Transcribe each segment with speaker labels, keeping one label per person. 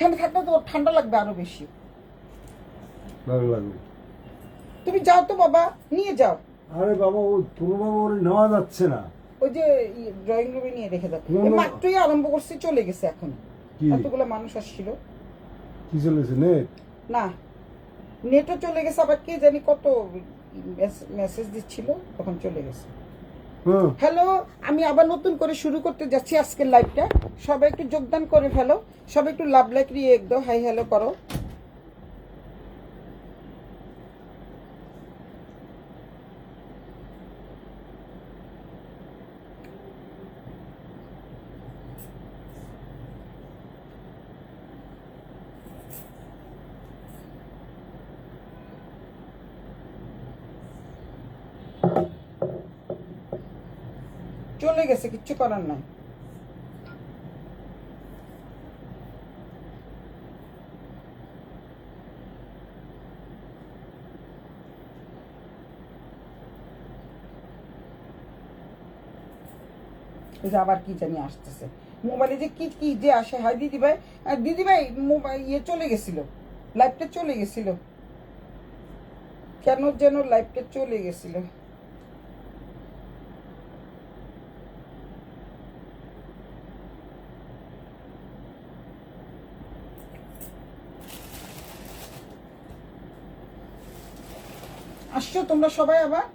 Speaker 1: এখানে থাকলে তো ঠান্ডা লাগবে আরো বেশি।
Speaker 2: ভালো লাগবে।
Speaker 1: তুমি যাও তো বাবা, নিয়ে যাও।
Speaker 2: আরে বাবা, ও কোনোভাবে ওরে নেওয়া যাচ্ছে না।
Speaker 1: ওই যে ড্রয়িং রুমে নিয়ে রেখে দাও।
Speaker 2: কোনো-
Speaker 1: এই মাত্রই আরম্ভ করছি, চলে গেছে এখন।
Speaker 2: কি
Speaker 1: এতগুলো মানুষ আসছিল
Speaker 2: কি চলেছে নেট?
Speaker 1: না, নেটও চলে গেছে, আবার কে জানি কত মেসেজ দিচ্ছিল, তখন চলে গেছে।
Speaker 2: হ্যাঁ,
Speaker 1: হ্যালো, আমি আবার নতুন করে শুরু করতে যাচ্ছি আজকের লাইভটা। সবাই একটু যোগদান করে ফেলো, সবাই একটু লাভ লাইক রিয়েক্ট দাও, হাই হ্যালো করো। চলে গেছে, কিচ্ছু করার নাই। এই যে আবার কি জানি আসতেছে মোবাইলে, যে কি কি যে আসে। হাই দিদি ভাই, দিদি ভাই মোবাইল চলে গেছিল, লাইভটা চলে গেছিল, কেন যেন লাইভটা চলে গেছিল। আসছো তোমরা সবাই আবার?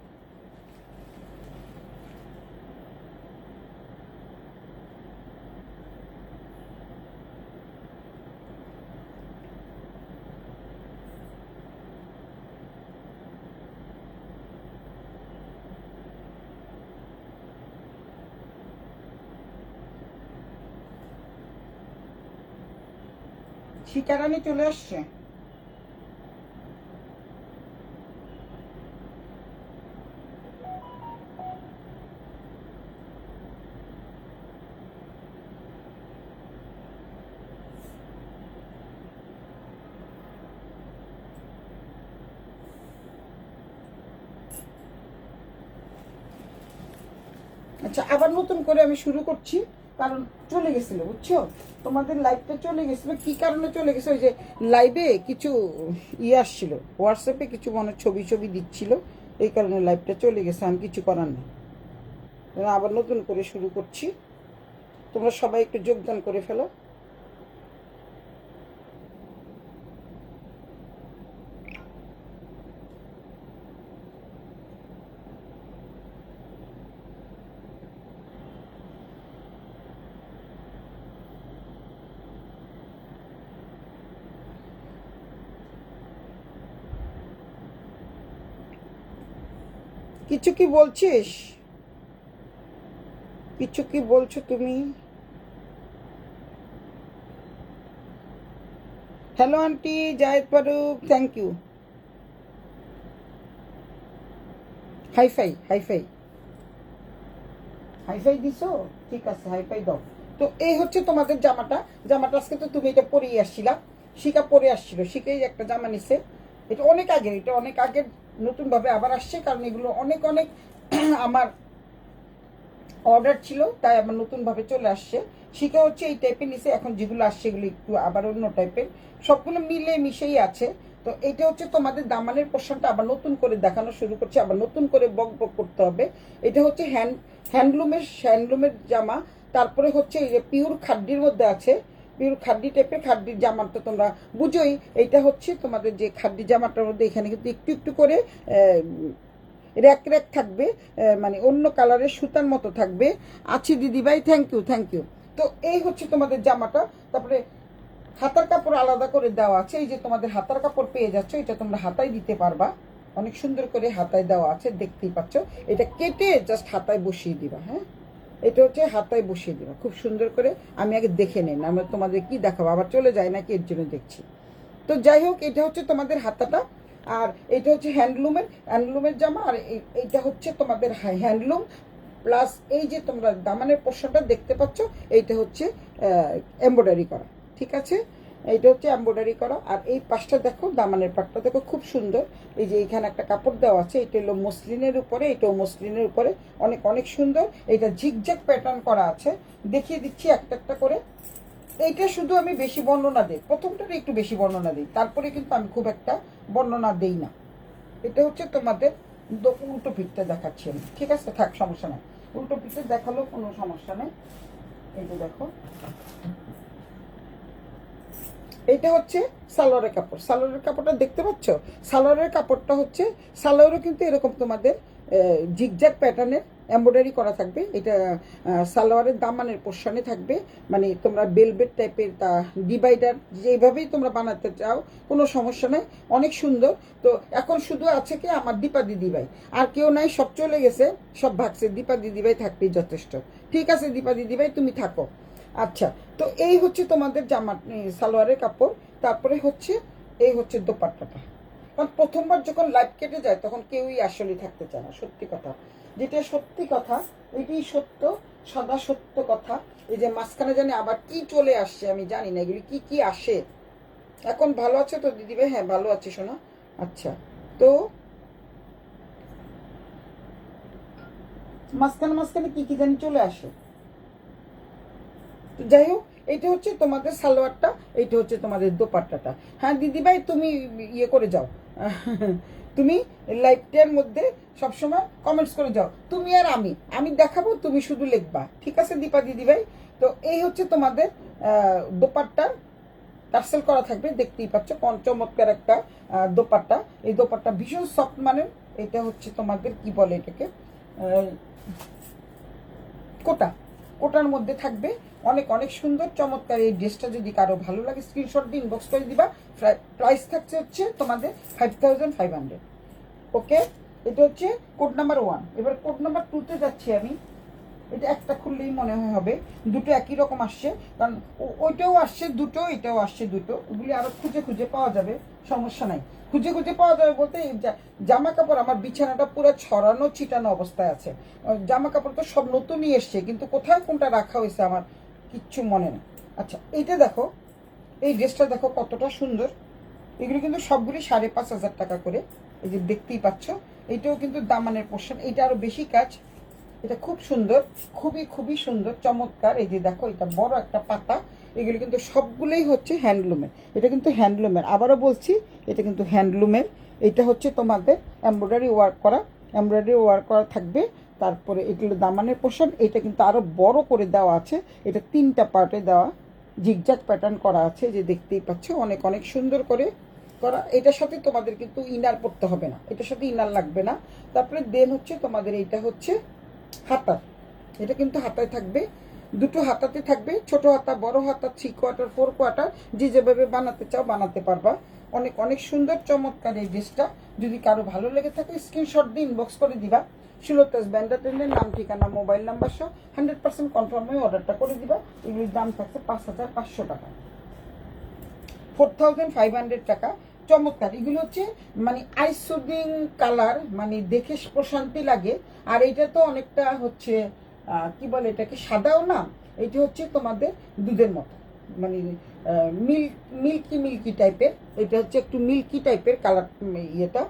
Speaker 1: শিকারানি চলে আসছে। আচ্ছা, আবার নতুন করে আমি শুরু করছি, কারণ চলে গেছিল, বুঝছো? তোমাদের লাইভটা চলে গেছিল, কি কারণে চলে গেছে? ওই যে লাইভে কিছু আসছিল, হোয়াটসঅ্যাপে কিছু মনে ছবি ছবি দিচ্ছিল, এই কারণে লাইভটা চলে গেছে। আমি কিছু করার নেই, আবার নতুন করে শুরু করছি। তোমরা সবাই একটু যোগদান করে ফেলো। কিছু কি বলছিস? কিছু কি বলছো তুমি? Hello aunty Zayed Farooq, thank you. High five high five high five দিছো, ঠিক আছে, হাইফাই দাও। তো এই হচ্ছে তোমাদের জামাটা। জামাটা আজকে তো তুমি এটা পরেই আসছিলা, শিকা পরে আসছিল, শিখেই একটা জামা নিছে। এটা অনেক আগে, এটা অনেক আগের, নতুন ভাবে আবার আসছে, কারণ এগুলো অনেক অনেক আমার অর্ডার ছিল, তাই আমার নতুন ভাবে চলে আসছে। শিখা হচ্ছে এই টাইপের নিচে, এখন যেগুলো আসছে এগুলো একটু আবার অন্য টাইপের, সবগুলো মিলে মিশেই আছে। তো এটা হচ্ছে তোমাদের দামানের পোর্শনটা আবার নতুন করে দেখানো শুরু করছে, আবার নতুন করে বক বক করতে হবে। এটা হচ্ছে হ্যান্ডলুমের জামা। তারপরে হচ্ছে এই যে পিওর খাড্ডির মধ্যে আছে, পিওর খাড্ডি টাইপের, খাড্ডির জামাটা তোমরা বুঝোই। এইটা হচ্ছে তোমাদের যে খাড্ডি জামাটার মধ্যে এখানে কিন্তু একটু একটু করে র্যাক র্যাক থাকবে, মানে অন্য কালারের সুতার মতো থাকবে। আছি দিদিভাই, থ্যাংক ইউ থ্যাংক ইউ। তো এই হচ্ছে তোমাদের জামাটা। তারপরে হাতার কাপড় আলাদা করে দেওয়া আছে, এই যে তোমাদের হাতার কাপড় পেয়ে যাচ্ছ, এটা তোমরা হাতায় দিতে পারবা, অনেক সুন্দর করে হাতায় দেওয়া আছে, দেখতেই পাচ্ছ। এটা কেটে জাস্ট হাতায় বসিয়ে দিবা। হ্যাঁ, এটা হচ্ছে হাতায় বসিয়ে দিবা খুব সুন্দর করে। আমি আগে দেখে নেই, আমরা তোমাদের কি দেখাবো, আবার চলে যায় নাকি, এর জন্য দেখছি। তো যাই হোক, এটা হচ্ছে তোমাদের হাতাটা, আর এটা হচ্ছে হ্যান্ডলুমের জামা, আর এইটা হচ্ছে তোমাদের হ্যান্ডলুম প্লাস এই যে তোমরা দামানের পোর্শনটা দেখতে পাচ্ছ, এইটা হচ্ছে এমব্রয়ডারি করা, ঠিক আছে? এইটা হচ্ছে এমব্রয়ডারি করা। আর এই পাশটা দেখো, দামানের পাটটা দেখো খুব সুন্দর। এই যে এখানে একটা কাপড় দেওয়া আছে, এটা হলো মসলিনের উপরে, এটাও মসলিনের উপরে, অনেক অনেক সুন্দর। এটা ঝিকঝাক প্যাটার্ন করা আছে, দেখিয়ে দিচ্ছি একটা একটা করে। এইটা শুধু আমি বেশি বর্ণনা দিই, প্রথমটাতে একটু বেশি বর্ণনা দিই, তারপরে কিন্তু আমি খুব একটা বর্ণনা দেই না। এটা হচ্ছে তোমাদের উল্টো পিঠটা দেখাচ্ছি আমি, ঠিক আছে? থাক, সমস্যা নেই, উল্টো পিঠে দেখালেও কোনো সমস্যা নেই। এই যে দেখো, এটা হচ্ছে সালোয়ারের কাপড়। সালোয়ারের কাপড়টা দেখতে পাচ্ছ? সালোয়ারের কাপড়টা হচ্ছে, সালোয়ারও কিন্তু এরকম তোমাদের জিগজ্যাগ প্যাটার্নের এমব্রয়ডারি করা থাকবে। এটা সালোয়ারের দামানের পোর্শনে থাকবে, মানে তোমরা বেলভেট টাইপের তা ডিভাইডার যেভাবেই তোমরা বানাতে চাও কোনো সমস্যা নেই, অনেক সুন্দর। তো এখন শুধু আছে কি আমার দীপা দিদিভাই, আর কেউ নাই, সব চলে গেছে, সব ভাগছে। দীপা দিদিভাই থাকতেই যথেষ্ট। ঠিক আছে দীপা দিদিভাই, তুমি থাকো। আচ্ছা, তো এই হচ্ছে তোমাদের জামা সালোয়ারের কাপড়। তারপরে হচ্ছে এই হচ্ছে দোপাট্টাটা। কারণ প্রথমবার যখন লাইভ কেটে যায় তখন কেউই আসলে থাকতে চায় না, সত্যি কথা। যেটা সত্যি কথা, এটাই সত্য, সদা সত্য কথা। এই যে মাঝখানে জানি আবার কি চলে আসছে আমি জানি না, এগুলি কি কি আসে। এখন ভালো আছে তো দিদিভাই? হ্যাঁ ভালো আছি শোনা। আচ্ছা, তো মাঝখানে মাঝখানে কি কি জানি চলে আসে। তো যাই হোক, এইটা হচ্ছে তোমাদের সালোয়ারটা, এইটা হচ্ছে তোমাদের দোপাট্টাটা। হ্যাঁ দিদিভাই, তুমি ইয়ে করে যাও, তুমি লাইভটার মধ্যে সবসময় কমেন্টস করে যাও। তুমি আর আমি দেখাবো, তুমি শুধু লিখবা, ঠিক আছে দীপা দিদিভাই? তো এই হচ্ছে তোমাদের দোপাট্টা, টার্সেল করা থাকবে, দেখতেই পাচ্ছ চমৎকার একটা দোপাট্টা। এই দোপাট্টা ভীষণ সফট মানের। এটা হচ্ছে তোমাদের কি বলে এটাকে, কোটা, কোটার মধ্যে থাকবে। অনেক অনেক সুন্দর চমৎকার এই ড্রেসটা। যদি কারো ভালো লাগে স্ক্রিনশট দিয়ে ইনবক্স করে দিবা। প্রাইস থাকছে হচ্ছে তোমাদের 5500। ওকে, এটা হচ্ছে কোড নাম্বার 1। এবার কোড নাম্বার 2-তে যাচ্ছি আমি। এটা একটা খুললেই মনে হবে দুটো একই রকম আসছে, কারণ ওইটাও আসছে দুটো, এটাও আসছে দুটো। ওগুলি আরো খুঁজে খুঁজে পাওয়া যাবে, সমস্যা নাই। খুঁজে খুঁজে পাওয়া যাবে বলতে জামা কাপড় আমার বিছানাটা পুরো ছড়ানো ছিটানো অবস্থায় আছে। জামা কাপড় তো সব নতুনই এসছে, কিন্তু কোথায় কোনটা রাখা হয়েছে আমার কিচ্ছু মনে নেই। আচ্ছা, এইটা দেখো, এই ড্রেসটা দেখো কতটা সুন্দর। এগুলো কিন্তু সবগুলি 5500 টাকা করে। এই যে দেখতেই পাচ্ছ, এইটাও কিন্তু দামানের পোর্শন, এটা আরো বেশি কাজ। এটা খুব সুন্দর, খুবই খুবই সুন্দর, চমৎকার। এই যে দেখো, এটা বড় একটা পাতা। এগুলো কিন্তু সবগুলোই হচ্ছে হ্যান্ডলুমের। এটা কিন্তু হ্যান্ডলুমের, আবারও বলছি, এটা কিন্তু হ্যান্ডলুমের। এটা হচ্ছে তোমাদের এমব্রয়ডারি ওয়ার্ক করা, এমব্রয়ডারি ওয়ার্ক করা থাকবে। তারপরে এগুলো দামানের পোর্শন। এটা কিন্তু আরো বড় করে দেওয়া আছে, এটা 3টা পার্টে দেওয়া, জিগজ্যাগ প্যাটার্ন করা আছে, যে দেখতেই পাচ্ছ অনেক অনেক সুন্দর করে করা। এটার সাথে তোমাদের কিন্তু ইনার পড়তে হবে না, এটার সাথে ইনার লাগবে না। তারপরে দেন হচ্ছে তোমাদের এইটা হচ্ছে হাতা। এটা কিন্তু হাতায় থাকবে, দুটো হাতাতে থাকবে, ছোট হাতা, বড় হাতা, 3/4, 4/4, যে যেভাবে বানাতে চাও বানাতে পারবা। অনেক অনেক সুন্দর চমৎকার এই ড্রেসটা। যদি কারো ভালো লেগে থাকে স্ক্রিনশট দিয়ে ইনবক্স করে দিবা। সুলতাস ব্যান্ডাটেন্ডের নাম, ঠিকানা, মোবাইল নাম্বার সহ 100% কনফার্ম হয়ে অর্ডারটা করে দিবা। এগুলির দাম থাকছে 5500 টাকা, 4500 টাকা। চমৎকার, এগুলো হচ্ছে মানে আইস সুদিং কালার, মানে দেখে প্রশান্তি লাগে। আর এটা তো অনেকটা হচ্ছে কি বলে এটাকে, সাদাও না, এটা হচ্ছে তোমাদের দুধের মতো, মানে মিল্কি মিল্কি টাইপের। এটা হচ্ছে একটু মিল্কি টাইপের কালার, ইয়েটা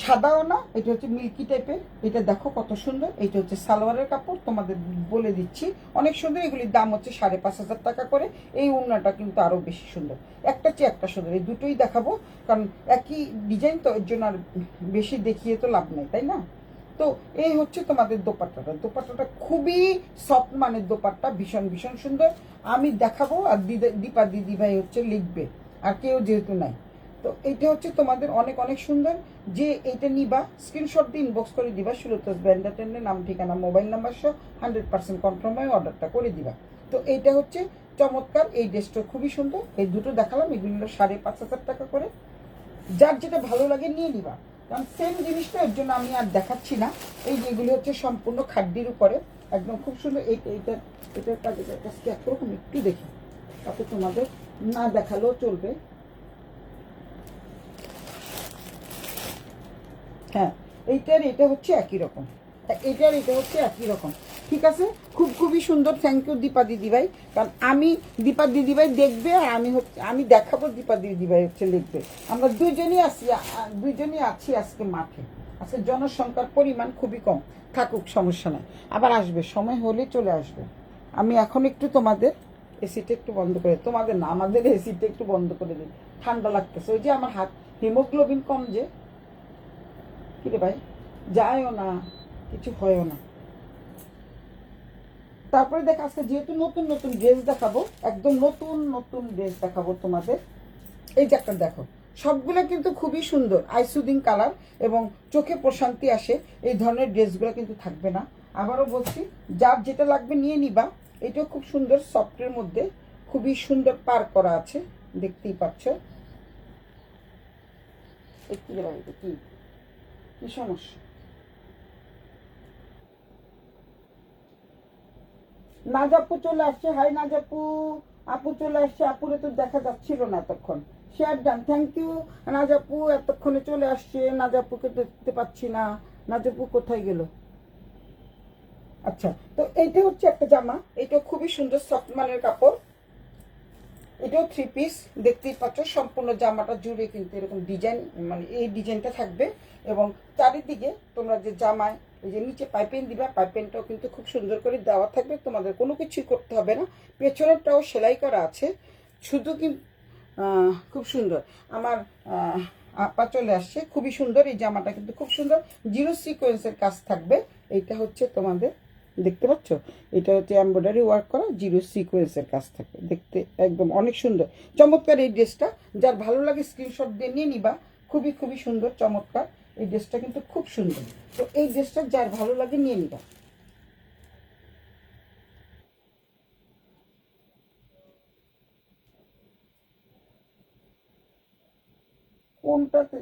Speaker 1: সাদাও না, এটা হচ্ছে মিল্কি টাইপের। এটা দেখো কত সুন্দর। এটা হচ্ছে সালোয়ারের কাপড়, তোমাদের বলে দিচ্ছি অনেক সুন্দর। এগুলির দাম হচ্ছে 5500 টাকা করে। এই ওড়নাটা কিন্তু আরো বেশি সুন্দর, একটা চেয়ে একটা সুন্দর। এই দুটোই দেখাবো, কারণ একই ডিজাইন তো, এর জন্য আর বেশি দেখিয়ে তো লাভ নেই, তাই না? তো এই হচ্ছে তোমাদের দোপাট্টাটা। দোপাট্টাটা খুবই সফট মানের দোপাট্টা, ভীষণ ভীষণ সুন্দর। আমি দেখাবো আর দীপা দিদিভাই হচ্ছে লিখবে, আর কেউ যেহেতু নাই। তো এইটা হচ্ছে তোমাদের অনেক অনেক সুন্দর। যে এইটা নিবা স্ক্রিনশট দিয়ে ইনবক্স করে দিবা। সুলতাস ব্যান্ডাটেন্ডের নাম, ঠিকানা, মোবাইল নাম্বার সহ 100% কনফার্ম হয়ে অর্ডারটা করে দিবা। তো এইটা হচ্ছে চমৎকার, এই ড্রেসটা খুবই সুন্দর। এই দুটো দেখালাম, এগুলো 5500 টাকা করে। যার যেটা ভালো লাগে নিয়ে নিবা, কারণ সেম জিনিসটা, এর জন্য আমি আর দেখাচ্ছি না। এই যেগুলি হচ্ছে সম্পূর্ণ খাদ্যের উপরে, একদম খুব সুন্দর। এটার কাজে একরকম একটু দেখি, তাতে তোমাদের না দেখালেও চলবে। হ্যাঁ, এটা হচ্ছে একই রকম, এটা হচ্ছে একই রকম, ঠিক আছে। খুবই সুন্দর। থ্যাংক ইউ দীপা দিদিভাই, কারণ আমি দীপা দিদিভাই দেখবে, আর আমি দেখাবো, দীপা দিদিভাই হচ্ছে লিখবে। আমরা দুইজনই আছি আজকে মাঠে। আজকে জনসংখ্যার পরিমাণ খুবই কম, থাকুক সমস্যা নাই, আবার আসবে, সময় হলে চলে আসবে। আমি এখন একটু তোমাদের এসিটা একটু বন্ধ করে, তোমাদের না আমাদের এসিটা একটু বন্ধ করে দিন, ঠান্ডা লাগতেছে। ওই যে আমার হাত হিমোগ্লোবিন কম যে, কি রে ভাই, যায়ও না, কিছু হয়ও না। তারপরে দেখ আজকে যেহেতু নতুন নতুন ড্রেস দেখাবো, একদম নতুন নতুন ড্রেস দেখাবো তোমাদের। এই যে একটা দেখো, সবগুলো কিন্তু খুবই সুন্দর, আইসুদিং কালার এবং চোখে প্রশান্তি আসে, এই ধরনের ড্রেসগুলো কিন্তু থাকবে না। আবারও বলছি, যার যেটা লাগবে নিয়ে নিবা। এটাও খুব সুন্দর, সফটের মধ্যে খুবই সুন্দর পার করা আছে, দেখতেই পাচ্ছ। কি কি সমস্যা? নাজাপু চলে আসছে, হাই নাজাপু, আপু চলে আসছে, আপুরে তো দেখা যাচ্ছিল না এতক্ষণ। শেয়ার ডান, থ্যাংক ইউ নাজাপু, এতক্ষণে চলে আসছে। নাজাপুকে দেখতে পাচ্ছি না, নাজাপু কোথায় গেল? আচ্ছা, তো এইটা হচ্ছে একটা জামা, এটা খুবই সুন্দর সফট মানের কাপড়, এটাও 3 পিস, দেখতেই পাচ্ছ। সম্পূর্ণ জামাটা জুড়ে কিন্তু এরকম ডিজাইন, মানে এই ডিজাইনটা থাকবে এবং চারিদিকে তোমরা যে জামায় এই যে নিচে পাইপিং দিবা, পাইপিংটাও কিন্তু খুব সুন্দর করে দেওয়া থাকবে, তোমাদের কোনো কিছুই করতে হবে না। পেছনেরটাও সেলাই করা আছে, শুধু কিন্তু খুব সুন্দর। আমার আপা চলে আসছে, খুবই সুন্দর এই জামাটা, কিন্তু খুব সুন্দর জিরো সিকোয়েন্সের কাজ থাকবে। এইটা হচ্ছে তোমাদের, দেখতে পাচ্ছ, এটা হচ্ছে এমব্রয়ডারি ওয়ার্ক করা, জিরো সিকোয়েন্সের কাজ থাকে, দেখতে একদম অনেক সুন্দর চমৎকার। এই ড্রেসটা যার ভালো লাগে স্ক্রিনশট দিয়ে নিয়ে নিবা, খুবই খুবই সুন্দর চমৎকার। এই ড্রেসটা কিন্তু খুব সুন্দর, তো এই ড্রেসটা যার ভালো লাগে নিয়ে নিবা। কোনটাতে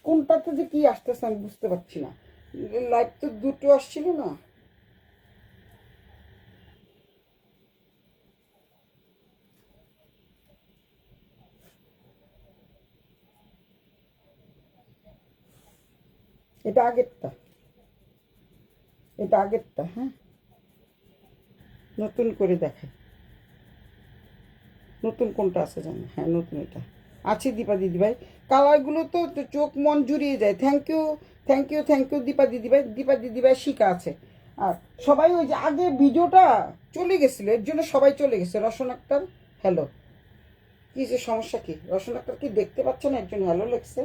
Speaker 1: কোনটাতে যে কি আসতেছে আমি বুঝতে পারছি না, লাইভ তো দুটো আসছিল না। এটা আগেরটা, এটা আগেরটা, হ্যাঁ, নতুন করে দেখায়। নতুন কোনটা আছে জানি, হ্যাঁ নতুন এটা আছে। দীপা দিদি ভাই, কালারগুলো তো চোখ মন জুড়িয়ে যায়। Thank you, thank you, thank you Dipa দিদি ভাই। দীপা দিদি ভাই শিখা আছে। আর সবাই ওই যে আগে ভিডিওটা চলে গেছিল, এর জন্য সবাই চলে গেছে। রসন আক্তার হ্যালো, কি যে সমস্যা কি? রসন আক্তার কি দেখতে পাচ্ছে না? এর জন্য হ্যালো লেখছে,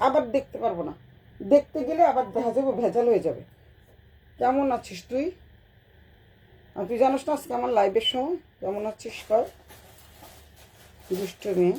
Speaker 1: আবার দেখতে পারবো না, দেখতে গেলে আবার দেখা যাবে ভেজাল হয়ে যাবে। কেমন আছিস তুই? আর তুই জানিস না আজকে আমার লাইভের সময় কেমন আছিস কর, দুষ্ট মেয়ে।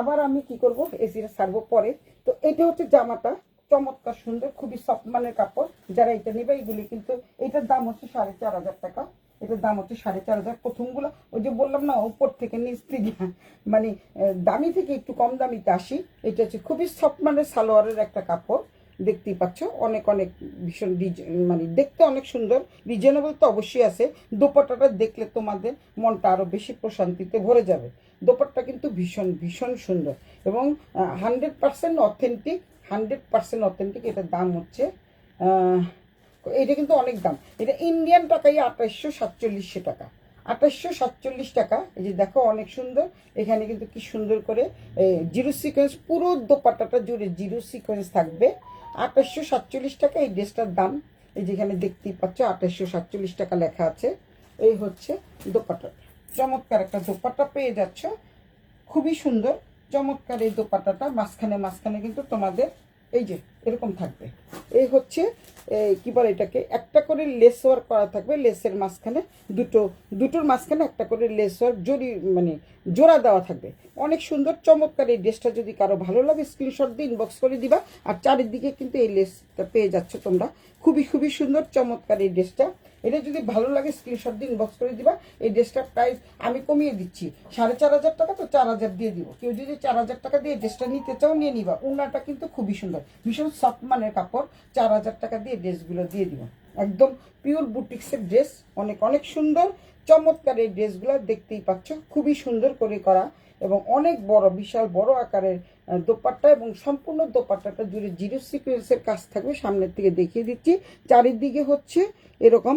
Speaker 1: আবার আমি কি করব, এসিটা ছাড়বো পরে। তো এটা হচ্ছে জামাটা, চমৎকার সুন্দর, খুবই সফট মানের কাপড়। যারা এটা নেবে এইগুলি কিন্তু, এটার দাম হচ্ছে 4,500 টাকা। এটার দাম হচ্ছে 4,500। প্রথমগুলো ওই যে বললাম না, উপর থেকে নিচ থেকে, মানে দামি থেকে একটু কম দামিতে আসি। এটা হচ্ছে খুবই সফট মানের সালোয়ারের একটা কাপড়, দেখতেই পাচ্ছ। অনেক অনেক ভীষণ মানে দেখতে অনেক সুন্দর, রিজনেবল তো অবশ্যই আছে। দোপাট্টাটা দেখলে তোমাদের মনটা আরো বেশি প্রশান্তিতে ভরে যাবে। দোপাট্টা কিন্তু ভীষণ ভীষণ সুন্দর এবং 100% অথেন্টিক, 100% অথেন্টিক। এটার দাম হচ্ছে এটা কিন্তু অনেক দাম, এটা ইন্ডিয়ান টাকায় 2847 টাকা, 2847 টাকা। এই যে দেখো অনেক সুন্দর, এখানে কিন্তু কি সুন্দর করে জিরো সিকোয়েন্স, পুরো দোপাট্টাটা জুড়ে জিরো সিকোয়েন্স থাকবে। 2847 টাকা এই ড্রেসটার দাম। এই যেখানে দেখতেই পাচ্ছ 2847 টাকা লেখা আছে। এই হচ্ছে দোপাট্টা, চমৎকার একটা দোপাট্টা পেয়ে যাচ্ছ, খুবই সুন্দর চমৎকার এই দোপাট্টাটা। মাঝখানে মাঝখানে কিন্তু তোমাদের এই যে এরকম থাকবে। এই হচ্ছে কি বলে এটাকে, একটা করে লেস ওয়ার্ক করা থাকবে, লেসের মাঝখানে দুটোর মাঝখানে একটা করে লেস ওয়ার্ক জড়ি, মানে জোড়া দেওয়া থাকবে। অনেক সুন্দর চমৎকার এই ড্রেসটা, যদি কারো ভালো লাগে স্ক্রিনশট দিয়ে ইনবক্স করে দিবা। আর চারিদিকে কিন্তু এই লেসটা পেয়ে যাচ্ছ তোমরা, খুবই খুবই সুন্দর চমৎকার এই ড্রেসটা। এটা যদি ভালো লাগে স্ক্রিনশট দিয়ে ইনবক্স করে দিবা। এই ড্রেসটার প্রাইস আমি কমিয়ে দিচ্ছি, 4,500 টাকা, তো 4,000 দিয়ে দিব। কেউ যদি 4,000 টাকা দিয়ে ড্রেসটা নিতে চাও নিয়ে নিবা। ওনাটা কিন্তু খুবই সুন্দর, ভীষণ সফট মানের কাপড়, 4,000 টাকা দিয়ে ড্রেসগুলো দিয়ে দিব। একদম পিওর বুটিক্সের ড্রেস, অনেক অনেক সুন্দর চমৎকার এই ড্রেসগুলো, দেখতেই পাচ্ছ খুবই সুন্দর করে করা এবং অনেক বড়, বিশাল বড় আকারের দোপাট্টা এবং সম্পূর্ণ দোপাট্টাটা জুড়ে জিরো সিকোয়েন্সের কাজ থাকবে। সামনের থেকে দেখিয়ে দিচ্ছি, চারিদিকে হচ্ছে এরকম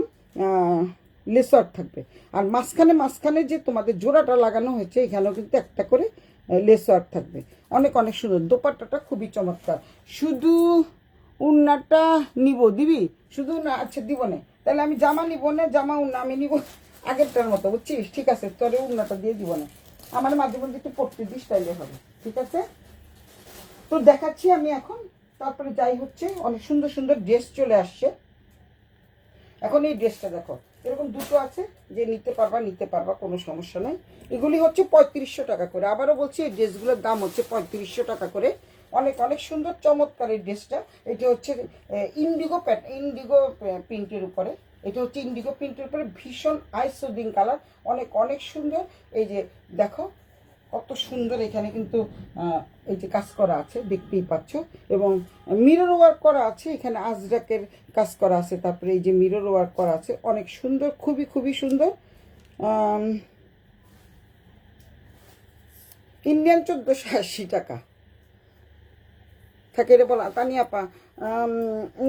Speaker 1: লেসার থাকবে। আর মাঝখানে মাঝখানে যে তোমাদের জোড়াটা লাগানো হয়েছে, এখানেও কিন্তু একটা করে লেস ওয়ার্ক থাকবে, অনেক অনেক সুন্দর। দোপাট্টাটা খুবই চমৎকার। শুধু উন্নাটা নিব, দিবি? শুধু না, আচ্ছা দিব না, তাহলে আমি জামা নিব না, জামা উন্না আমি নিব আগেরটার মতো, বুঝছিস? ঠিক আছে, তোরে উন্নাটা দিয়ে দিব না, আমার মাঝে মধ্যে একটু পড়তে দিস, তাইলে হবে, ঠিক আছে? তো দেখাচ্ছি আমি এখন। তারপরে যাই হচ্ছে, অনেক সুন্দর সুন্দর ড্রেস চলে আসছে। এখন এই ড্রেসটা দেখো, এরকম দুটো আছে, যে নিতে পারবা, কোনো সমস্যা নাই। এগুলি হচ্ছে 3500 টাকা করে। আবারও বলছি, এই ড্রেসগুলোর দাম হচ্ছে 3500 টাকা করে। অনেক অনেক সুন্দর চমৎকার এই ড্রেসটা। এটা হচ্ছে ইন্ডিগো প্রিন্টের উপরে, এটা হচ্ছে ইন্ডিগো প্রিন্টের উপরে, ভীষণ আইসোদিং কালার, অনেক অনেক সুন্দর। এই যে দেখো কত সুন্দর, এখানে কিন্তু এই যে কাজ করা আছে, দেখতেই পাচ্ছ, এবং মিরর ওয়ার্ক করা আছে, এখানে আজরাকের কাজ করা আছে, তারপরে এই যে মিরর ওয়ার্ক করা আছে, অনেক সুন্দর, খুবই খুবই সুন্দর। ইন্ডিয়ান 1480 টাকা থাকে রে বলা তানিয়াপা।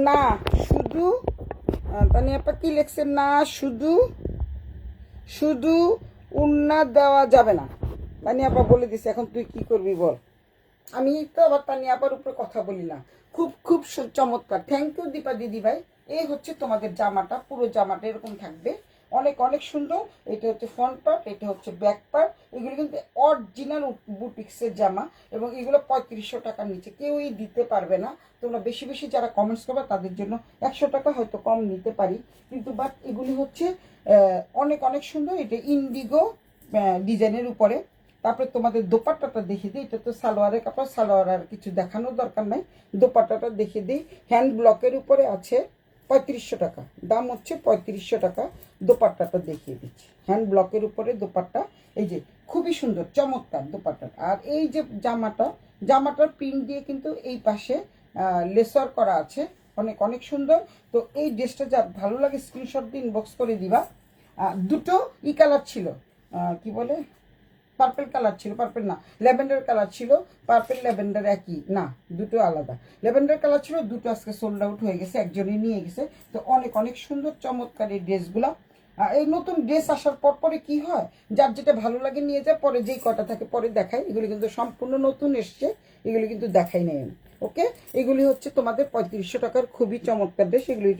Speaker 1: না শুধু তানিয়াপা কি লেখছেন, না শুধু শুধু উন্না দেওয়া যাবে না, তানিয়াপা বলে দিছে। এখন তুই কি করবি বল? আমি তো আবার তানিয়াপার উপরে কথা বলি না। খুব খুব চমৎকার। থ্যাংক ইউ দীপা দিদি ভাই। এই হচ্ছে তোমাদের জামাটা, পুরো জামাটা এরকম থাকবে, অনেক অনেক সুন্দর। এটা হচ্ছে ফ্রন্ট পার্ট, এটা হচ্ছে ব্যাক পার্ট। এগুলো কিন্তু অরিজিনাল বুটিক্সের জামা, এবং এগুলো 3500 টাকার নিচে কেউই দিতে পারবে না। তোমরা বেশি বেশি যারা কমেন্টস করবে তাদের জন্য 100 টাকা হয়তো কম নিতে পারি, কিন্তু বাট এগুলি হচ্ছে অনেক অনেক সুন্দর। এটা ইন্ডিগো ডিজাইনের উপরে। তারপরে তোমাদের দোপাট্টাটা দেখিয়ে দিই। এটা তো সালোয়ারের কাপড়, সালোয়ার আর কিছু দেখানোর দরকার নাই। দোপাট্টাটা দেখিয়ে দিই। হ্যান্ড ব্লকের উপরে আছে 3500 টাকা, দাম হচ্ছে 3500 টাকা। দোপাট্টাটা দেখিয়ে দিচ্ছি, হ্যান্ড ব্লকের উপরে দোপাট্টা। এই যে খুবই সুন্দর চমৎকার দোপাট্টাটা। আর এই যে জামাটার প্রিন্ট দিয়ে কিন্তু এই পাশে লেসার করা আছে, অনেক অনেক সুন্দর। তো এই ড্রেসটা যা ভালো লাগে স্ক্রিনশট দিয়ে ইনবক্স করে দিবা। দুটো ই কালার ছিল, কি বলে, পার্পেল কালার ছিল, পার্পেল না ল্যাভেন্ডার কালার ছিল। পার্পেল ল্যাভেন্ডার একই না, দুটো আলাদা। ল্যাভেন্ডার কালার ছিল, দুটো আজকে সোল্ড আউট হয়ে গেছে, একজনই নিয়ে গেছে। তো অনেক অনেক সুন্দর চমৎকার এই ড্রেসগুলো। এই নতুন ড্রেস আসার পর পরে কি হয়, যার যেটা ভালো লাগে নিয়ে যায়, পরে যেই কটা থাকে পরে দেখাই। এগুলি কিন্তু সম্পূর্ণ নতুন এসছে, এগুলি কিন্তু দেখাই নেই আমি। ওকে, এগুলি হচ্ছে তোমাদের 3500 টাকার খুবই চমৎকার ড্রেস। এগুলি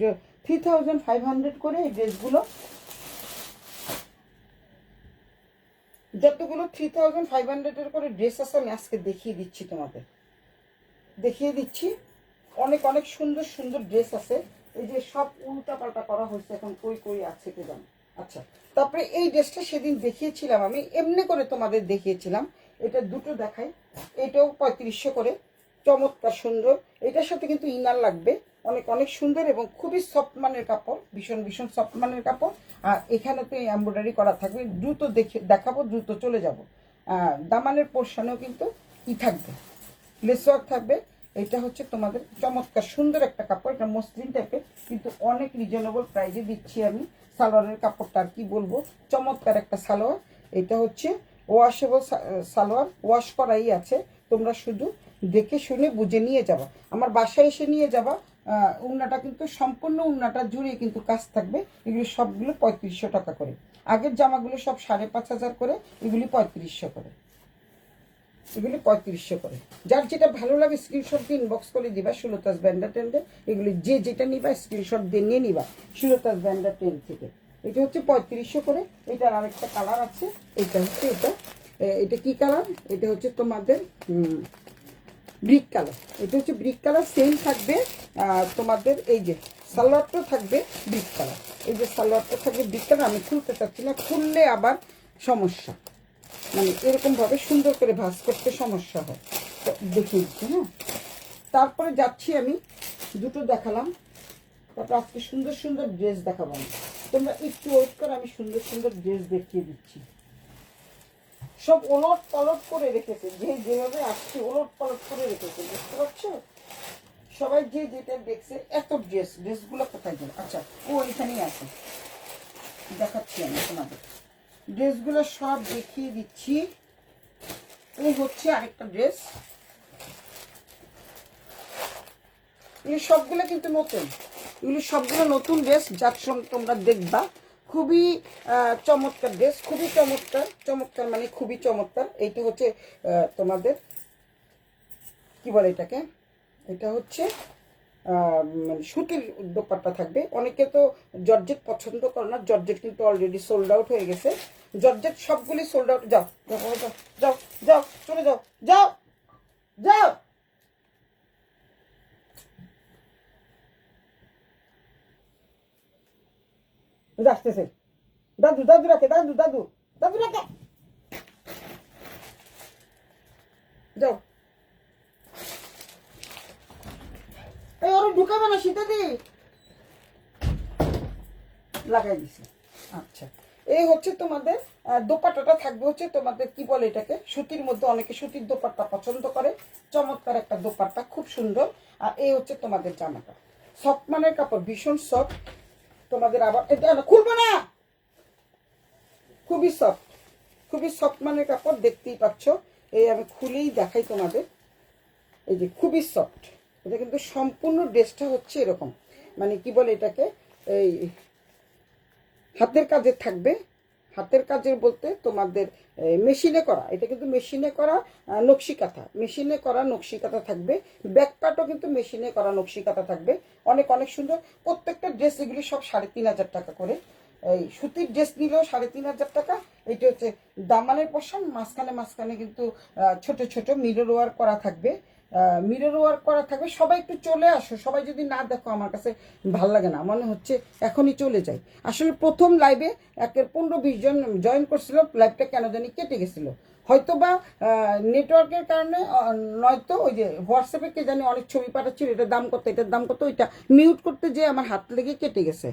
Speaker 1: 3500 করে এই ড্রেসগুলো। যতগুলো 3500 করে ড্রেস আছে আমি আজকে দেখিয়ে দিচ্ছি তোমাদের, দেখিয়ে দিচ্ছি। অনেক অনেক সুন্দর সুন্দর ড্রেস আছে। এই যে সব উল্টা পাল্টা করা হয়েছে, এখন কই কই আছে কে জানো। আচ্ছা, তারপরে এই ড্রেসটা সেদিন দেখিয়েছিলাম আমি, এমনি করে তোমাদের দেখিয়েছিলাম। এটা দুটো দেখাই। এটাও 3500 করে, চমৎকার সুন্দর। এটার সাথে কিন্তু ইনার লাগবে, অনেক অনেক সুন্দর এবং খুবই সফট মানের কাপড়, ভীষণ ভীষণ সফট মানের কাপড়। আর এখানে তো এমব্রয়ডারি করা থাকবে। দ্রুত দেখাবো, দ্রুত চলে যাব। দামানের পোর্শনেও কিন্তু ই থাকবে, লেস ওয়ার্ক থাকবে। এটা হচ্ছে তোমাদের চমৎকার সুন্দর একটা কাপড়, এটা মসলিন টাইপের, কিন্তু অনেক রিজনেবল প্রাইসে দিচ্ছি আমি। সালোয়ারের কাপড়টা আর কি বলবো, চমৎকার একটা সালোয়ার। এটা হচ্ছে ওয়াশেবল সালোয়ার, ওয়াশ করাই আছে। তোমরা শুধু দেখে শুনে বুঝে নিয়ে যাবা, আমার বাসায় এসে নিয়ে যাবা। উন্নাটা কিন্তু সম্পূর্ণ উন্নাটা জুড়ে কিন্তু কাজ থাকবে। এগুলো সবগুলো 3500 টাকা করে। আগের জামাগুলো সব 5500 করে, এগুলি 3500 করে, এগুলি 3500 করে। যার যেটা ভালো লাগে স্ক্রিনশট দিয়ে ইনবক্স করে দিবা। সুলতাস ব্যান্ডার টেন্ডে এগুলি যে যেটা নিবা স্ক্রিনশট দিয়ে নিয়ে নিবা সুলতাস ব্যান্ডার টেন্ড থেকে। এটা হচ্ছে 3500 করে। এটার আরেকটা কালার আছে, এটা হচ্ছে এটা কি কালার, এটা হচ্ছে তোমাদের ব্রিক কালার। এটা হচ্ছে ব্রিক কালার, সেম থাকবে তোমাদের। এই যে সালোয়ারটা থাকবে ব্রিক কালার, এই যে সালোয়ারটা থাকবে ব্রিক কালার। আমি খুলতে চাচ্ছি না, খুললে আবার সমস্যা, মানে এরকমভাবে সুন্দর করে ভাঁজ করতে সমস্যা হয়। তো দেখিয়ে দিচ্ছি। হ্যাঁ, তারপরে যাচ্ছি আমি, দুটো দেখালাম, তারপর আজকে সুন্দর সুন্দর ড্রেস দেখাবো আমি। তোমরা একটু ওয়েট করে, আমি সুন্দর সুন্দর ড্রেস দেখিয়ে দিচ্ছি। সব ওলট পালট করে রেখেছে, যে যেভাবে আসছে ওলট পালট করে রেখেছে, বুঝতে পারছো? সবাই যে যেটা দেখছে, এত ড্রেসগুলো কোথায় গেল? আচ্ছা, ও এখানেই আছে, দেখাচ্ছি আমি তোমাদের ড্রেসগুলো সব দেখিয়ে দিচ্ছি। এই হচ্ছে আরেকটা ড্রেস, এই সবগুলো কিন্তু নতুন, এগুলি সবগুলো নতুন ড্রেস, যার সঙ্গে তোমরা দেখবা খুবই চমৎকার ড্রেস, খুবই চমৎকার, চমৎকার মানে খুবই চমৎকার। এইটা হচ্ছে তোমাদের কি বলে এটাকে, এটা হচ্ছে মানে সুতির দোপাট্টা থাকবে। অনেকে তো জর্জেট পছন্দ করে না, জর্জেট কিন্তু অলরেডি সোল্ড আউট হয়ে গেছে। জর্জেট সবগুলি সোল্ড আউট। যাও যাও যাও যাও যাও, চলে যাও, যাও যাও। আসতেছে দাদু, দাদু রাখে, দাদু দাদু দাদু রাখে, যাও। এই ওরা ঢুকাবে না, শীতে দি লাগাই দিছি। আচ্ছা, এই হচ্ছে তোমাদের দোপাট্টাটা থাকবে হচ্ছে তোমাদের কি বলে এটাকে, সুতির মধ্যে। অনেকে সুতির দোপাট্টা পছন্দ করে, চমৎকার একটা দোপাট্টা, খুব সুন্দর। আর এই হচ্ছে তোমাদের জামাটা, সফট মানের কাপড়, ভীষণ সফট তোমাদের। আবার এটা খুলবো না, খুবই সফট, খুবই সফট মানের কাপড়, দেখতেই পাচ্ছ। এই আমি খুলেই দেখাই তোমাদের, এই যে খুবই সফট। এটা কিন্তু সম্পূর্ণ ড্রেসটা হচ্ছে এরকম, মানে কি বলে এটাকে, এই হাতের কাজে থাকবে। হাতের কাজের বলতে তোমাদের মেশিনে করা, এটা কিন্তু মেশিনে করা নকশি কাঁথা, মেশিনে করা নকশি কাঁথা থাকবে। ব্যাক পার্টও কিন্তু মেশিনে করা নকশি কাঁথা থাকবে। অনেক অনেক সুন্দর প্রত্যেকটা ড্রেস। এগুলি সব 3,500 টাকা করে। এই সুতির ড্রেস নিলেও 3,500 টাকা। এইটা হচ্ছে দামানের পোর্শন, মাঝখানে মাঝখানে কিন্তু ছোট ছোট মিরর ওয়ার্ক করা থাকবে, মিরর ওয়ার্ক করা থাকবে। সবাই একটু চলে আসো, সবাই যদি না দেখো আমার কাছে ভাল লাগে না, মনে হচ্ছে এখনই চলে যাই। আসলে প্রথম লাইভে 15-20 জন জয়েন করছিল, লাইভটা কেন জানি কেটে গেছিলো, হয়তো বা নেটওয়ার্কের কারণে, নয়তো ওই যে হোয়াটসঅ্যাপে কে জানি অনেক ছবি পাঠাচ্ছিল, এটার দাম কত, এটার দাম কত, ওইটা মিউট করতে যেয়ে আমার হাত লেগে কেটে গেছে।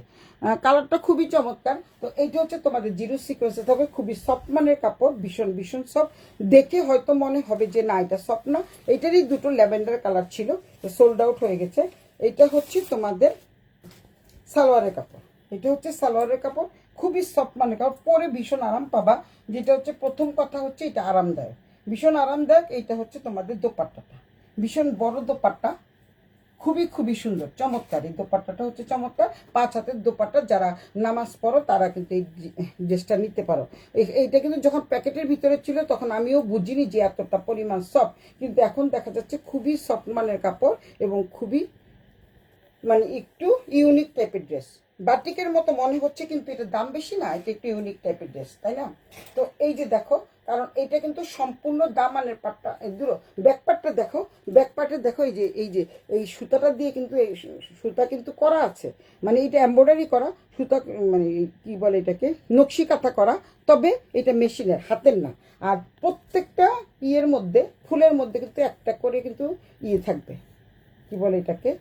Speaker 1: কালারটা খুবই চমৎকার। তো এইটা হচ্ছে তোমাদের জিরো সিকোয়েন্সে থাকবে, খুবই সফট মানের কাপড়, ভীষণ ভীষণ সফট। দেখে হয়তো মনে হবে যে না এটা সফট না, এইটারই দুটো ল্যাভেন্ডার কালার ছিল, সোল্ড আউট হয়ে গেছে। এইটা হচ্ছে তোমাদের সালোয়ারের কাপড়, এটা হচ্ছে সালোয়ারের কাপড়, খুবই সফট মানের কাপড়, পরে ভীষণ আরাম পাবা। যেটা হচ্ছে প্রথম কথা হচ্ছে এটা আরামদায়ক, ভীষণ আরামদায়ক। এইটা হচ্ছে তোমাদের দোপাট্টাটা, ভীষণ বড় দোপাট্টা, খুবই খুবই সুন্দর, চমৎকার। এই দোপাট্টাটা হচ্ছে চমৎকার, 5 হাতের দোপাট্টা। যারা নামাজ পড়ো তারা কিন্তু এই ড্রেসটা নিতে পারো। এইটা কিন্তু যখন প্যাকেটের ভিতরে ছিল তখন আমিও বুঝিনি যে এতটা পরিমাণ সফট, কিন্তু এখন দেখা যাচ্ছে খুবই সফট মানের কাপড় এবং খুবই মানে একটু ইউনিক টাইপের ড্রেস। বাটিকের মতো মনে হচ্ছে কিন্তু এটা দাম বেশি না, এটা একটু ইউনিক টাইপের ড্রেস, তাই না? তো এই যে দেখো, কারণ এটা কিন্তু সম্পূর্ণ দামানের পাটটা, দূরো ব্যাক পার্টটা দেখো, ব্যাক পার্টে দেখো, এই সুতাটা দিয়ে কিন্তু এই সুতা কিন্তু করা আছে, মানে এটা এমব্রয়ডারি করা সুতা, মানে কি বলে এটাকে, নকশি কাঁথা করা। তবে এটা মেশিনের, হাতের না। আর প্রত্যেকটা ইয়ের মধ্যে, ফুলের মধ্যে কিন্তু একটা করে কিন্তু ইয়ে থাকবে, কি বলে এটাকে,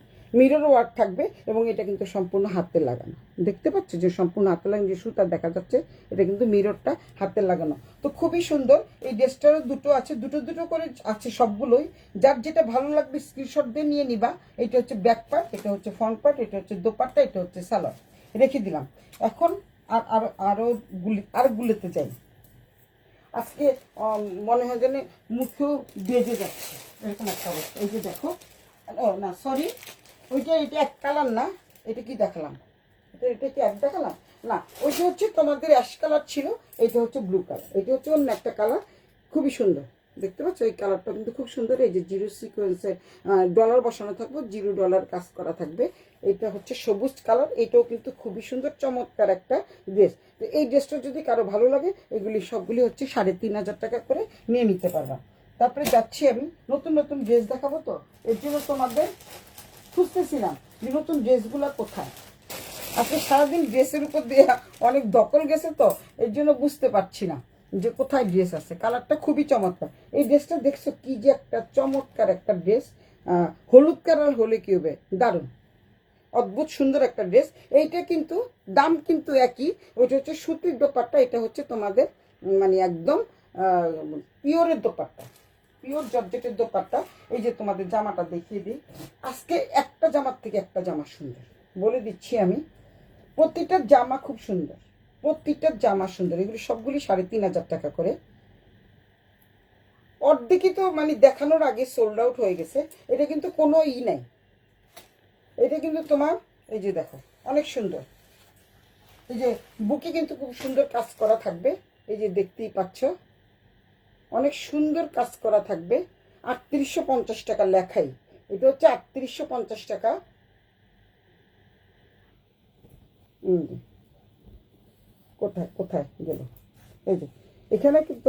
Speaker 1: মিরর ওয়ার্ক থাকবে। এবং এটা কিন্তু সম্পূর্ণ হাতে লাগানো, দেখতে পাচ্ছ যে সম্পূর্ণ হাতে লাগানো, যে সুতা দেখা যাচ্ছে এটা কিন্তু মিররটা হাতে লাগানো। তো খুবই সুন্দর। এই ড্রেসটারও দুটো আছে, দুটো দুটো করে আছে সবগুলোই। যার যেটা ভালো লাগবে স্ক্রিনশট দিয়ে নিয়ে নিবা। এটা হচ্ছে ব্যাক পার্ট, এটা হচ্ছে ফ্রন্ট পার্ট, এটা হচ্ছে দোপাট্টা, এটা হচ্ছে সালোয়ার। রেখে দিলাম। এখন আর গুলোতে যাই। আজকে মনে হয় যেন মুখেও বেজে যাচ্ছে, এরকম একটা অবস্থা। এই যে দেখো, ও না সরি, ওইটা এটা এক কালার না, এটা কি দেখালাম, এটা কি এক দেখালাম না, ওইটা হচ্ছে তোমাদের অ্যাশ কালার ছিল, এটা হচ্ছে ব্লু কালার, এটা হচ্ছে অন্য একটা কালার, খুবই সুন্দর। দেখতে পাচ্ছ এই কালারটা কিন্তু খুব সুন্দর। এই যে জিরো সিকোয়েন্সের ডলার বসানো থাকবে, $0 কাজ করা থাকবে। এটা হচ্ছে সবুজ কালার, এটাও কিন্তু খুবই সুন্দর, চমৎকার একটা ড্রেস। তো এই ড্রেসটা যদি কারো ভালো লাগে, এগুলি সবগুলি হচ্ছে 3,500 টাকা করে নিয়ে নিতে পারবা। তারপরে যাচ্ছি আমি, নতুন নতুন ড্রেস দেখাবো, তো এর জন্য তোমাদের খুঁজতেছিলাম যে নতুন ড্রেসগুলো কোথায়। আজকে সারাদিন ড্রেসের উপর দিয়ে অনেক দখল গেছে, তো এর জন্য বুঝতে পারছি না যে কোথায় ড্রেস আছে। কালারটা খুবই চমৎকার। এই ড্রেসটা দেখছো কি যে একটা চমৎকার একটা ড্রেস, হলুদ কালার হলে কি হবে, দারুণ অদ্ভুত সুন্দর একটা ড্রেস। এইটা কিন্তু দাম কিন্তু একই, ওইটা হচ্ছে সুতির দোপাট্টা, এটা হচ্ছে তোমাদের মানে একদম পিওরের দোপাট্টা, পিওর জর্জেটের দোপাট্টা। এই যে তোমাদের জামাটা দেখিয়ে দিই। আজকে একটা জামার থেকে একটা জামা সুন্দর, বলে দিচ্ছি আমি, প্রতিটা জামা খুব সুন্দর, প্রতিটা জামা সুন্দর। এগুলি সবগুলি 3,500 টাকা করে। অর্ধেকই তো মানে দেখানোর আগে সোল্ড আউট হয়ে গেছে। এটা কিন্তু কোনো নাই, এটা কিন্তু তোমার এই যে দেখো অনেক সুন্দর, এই যে বুকে কিন্তু খুব সুন্দর কাজ করা থাকবে, এই যে দেখতেই পাচ্ছ অনেক সুন্দর কাজ করা থাকবে। 3850 টাকা লেখাই, এটা হচ্ছে 3850 টাকা। কোথায় কোথায় গেল, এই যে এখানে কিন্তু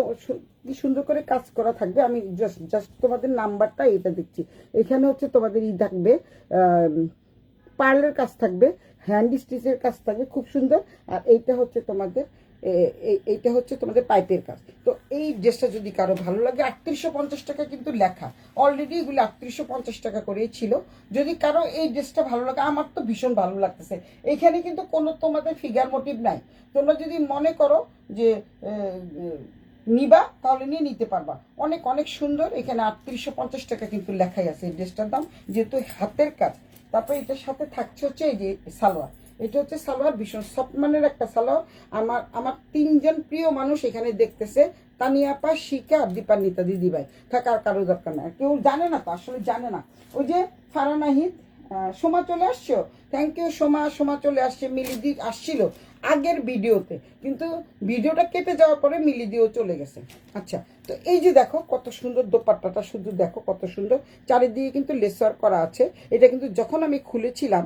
Speaker 1: কি সুন্দর করে কাজ করা থাকবে। আমি জাস্ট তোমাদের নাম্বারটা এটা দিচ্ছি। এখানে হচ্ছে তোমাদের থাকবে, পার্লের কাজ থাকবে, হ্যান্ড স্টিচের কাজ থাকবে খুব সুন্দর। আর এইটা হচ্ছে তোমাদের এইটা হচ্ছে তোমাদের পাইপের কাজ। তো এই ড্রেসটা যদি কারো ভালো লাগে, 3850 টাকা কিন্তু লেখা, অলরেডি এগুলো 3850 টাকা করেই ছিল। যদি কারো এই ড্রেসটা ভালো লাগে, আমার তো ভীষণ ভালো লাগতেছে। এখানে কিন্তু কোনো তোমাদের ফিগার মোটিভ নাই। তোমরা যদি মনে করো যে নিবা, তাহলে নিয়ে নিতে পারবা। অনেক অনেক সুন্দর। এখানে 3850 টাকা কিন্তু লেখাই আছে এই ড্রেসটার দাম, যেহেতু হাতের কাজ। তারপরে এটার সাথে থাকছে হচ্ছে এই যে সালোয়ার। এটা হচ্ছে সালোয়ার, ভীষণ সফট মানের একটা সালোয়ার। আমার 3জন প্রিয় মানুষ এখানে দেখতেছে, তানিয়া আপা, শিখা, দীপান্বিতা দিদিভাই। থাকার কারো দরকার নাই, কেউ জানে না তো, আসলে জানে না। ওই যে ফারানাহিদ, সোমা চলে আসছো, থ্যাংক ইউ সোমা। সোমা চলে আসছে, মিলিদি আসছিল আগের ভিডিওতে, কিন্তু ভিডিওটা কেটে যাওয়ার পরে মিলিদিও চলে গেছে। আচ্ছা, তো এই যে দেখো কত সুন্দর দোপাট্টাটা, শুধু দেখো কত সুন্দর। চারিদিকে কিন্তু লেসার করা আছে। এটা কিন্তু যখন আমি খুলেছিলাম,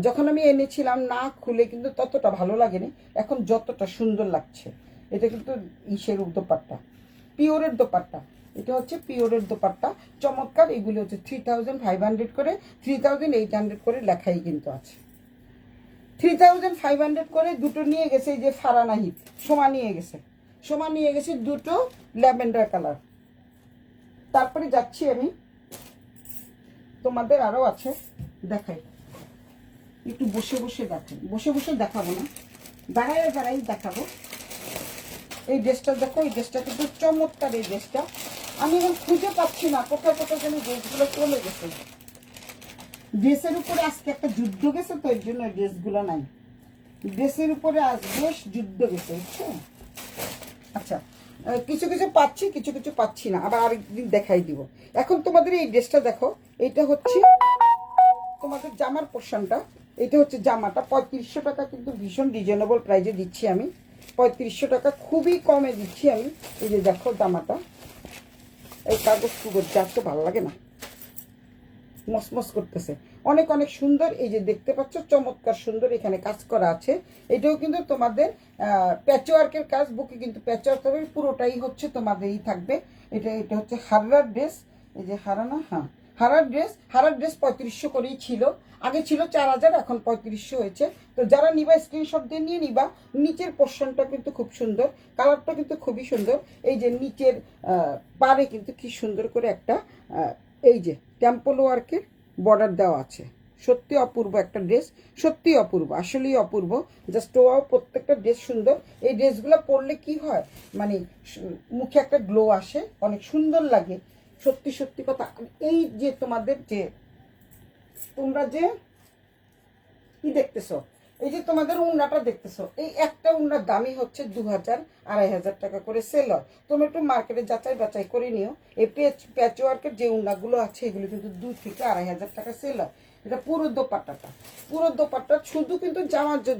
Speaker 1: যখন আমি এনেছিলাম না খুলে কিন্তু ততটা ভালো লাগেনি, এখন যতটা সুন্দর লাগছে। এটা কিন্তু ইসের দোপাট্টা, পিওরের দোপাট্টা। এটা হচ্ছে পিওরের দোপাট্টা, চমৎকার। এগুলো হচ্ছে 3500 করে, 3800 করে লেখাই কিন্তু আছে। 3500 করে দুটো নিয়ে গেছে। এই যে ফারানাহিদ, সোমা নিয়ে গেছে, সোমা নিয়ে গেছে দুটো ল্যাভেন্ডার কালার। তারপরে যাচ্ছি আমি, তোমাদের আরো আছে দেখাই, একটু বসে বসে দেখাই। বসে বসে দেখাবো না, দাঁড়াই দাঁড়াই দেখাবো। এই ড্রেসটা দেখো, এই ড্রেসটা কিন্তু চমৎকার। এই ড্রেসটা আমি এখন খুঁজে পাচ্ছি না, কোথায় কোথায় যেন ড্রেসগুলো চলে গেছে। ড্রেসের উপরে আজকে একটা যুদ্ধ গেছে, তো এর জন্য ড্রেসগুলো নাই। ড্রেসের উপরে আজ বেশ যুদ্ধ গেছে, বুঝছো? আচ্ছা, কিছু কিছু পাচ্ছি, কিছু কিছু পাচ্ছি না, আবার আরেকদিন দেখাই দিব। এখন তোমাদের এই ড্রেসটা দেখো, এটা হচ্ছে তোমাদের জামার পোর্শনটা। এটা হচ্ছে জামাটা, 3500 টাকা কিন্তু ভীষণ রিজনেবল প্রাইজে দিচ্ছি আমি। 3500 টাকা খুবই কমে দিচ্ছি আমি। এই যে দেখো জামাটা, এই কাগজ টুগজ যা তো ভালো লাগে না, মসমস করতেছে, অনেক অনেক সুন্দর। এই যে দেখতে পাচ্ছ চমৎকার সুন্দর, এখানে কাজ করা আছে। এটাও কিন্তু তোমাদের প্যাচওয়ার্কের কাজ, বুকে কিন্তু প্যাচওয়ার্ক হবে, পুরোটাই হচ্ছে তোমাদেরই থাকবে। এটা হচ্ছে হারার ড্রেস। এই যে হারানা, হ্যাঁ হারার ড্রেস। হারার ড্রেস 3500 করেই ছিল, আগে ছিল 4000, এখন 3500 হয়েছে। তো যারা নিবা স্ক্রিনশট দিয়ে নিয়ে নিবা। নিচের পোর্শনটা কিন্তু খুব সুন্দর, কালারটা কিন্তু খুবই সুন্দর। এই যে নিচের পারে কিন্তু কি সুন্দর করে একটা এই যে টেম্পল ওয়ার্কের বর্ডার দেওয়া আছে। সত্যি অপূর্ব একটা ড্রেস, সত্যি অপূর্ব, আসলেই অপূর্ব। জাস্ট ওয়াও, প্রত্যেকটা ড্রেস সুন্দর। এই ড্রেসগুলো পরলে কি হয়, মানে মুখে একটা গ্লো আসে, অনেক সুন্দর লাগে। সত্যি সত্যি কথা। এই যে তোমাদের যে তোমরা যে কি দেখতেছো, এই যে তোমাদের উন্নাটা দেখতেছো, এই একটা উন্নার দামই হচ্ছে 2000 2500 টাকা করে সেল হয়। তোমরা একটু মার্কেটে যাচাই বাছাই করে নিও। এই প্যাচওয়ার্কের যে উন্নাগুলো আছে, এগুলো কিন্তু 2 থেকে 2500 টাকা সেল হয়। এটা পুরো দোপাট্টাটা, পুরো দোপাট্টা। শুধু কিন্তু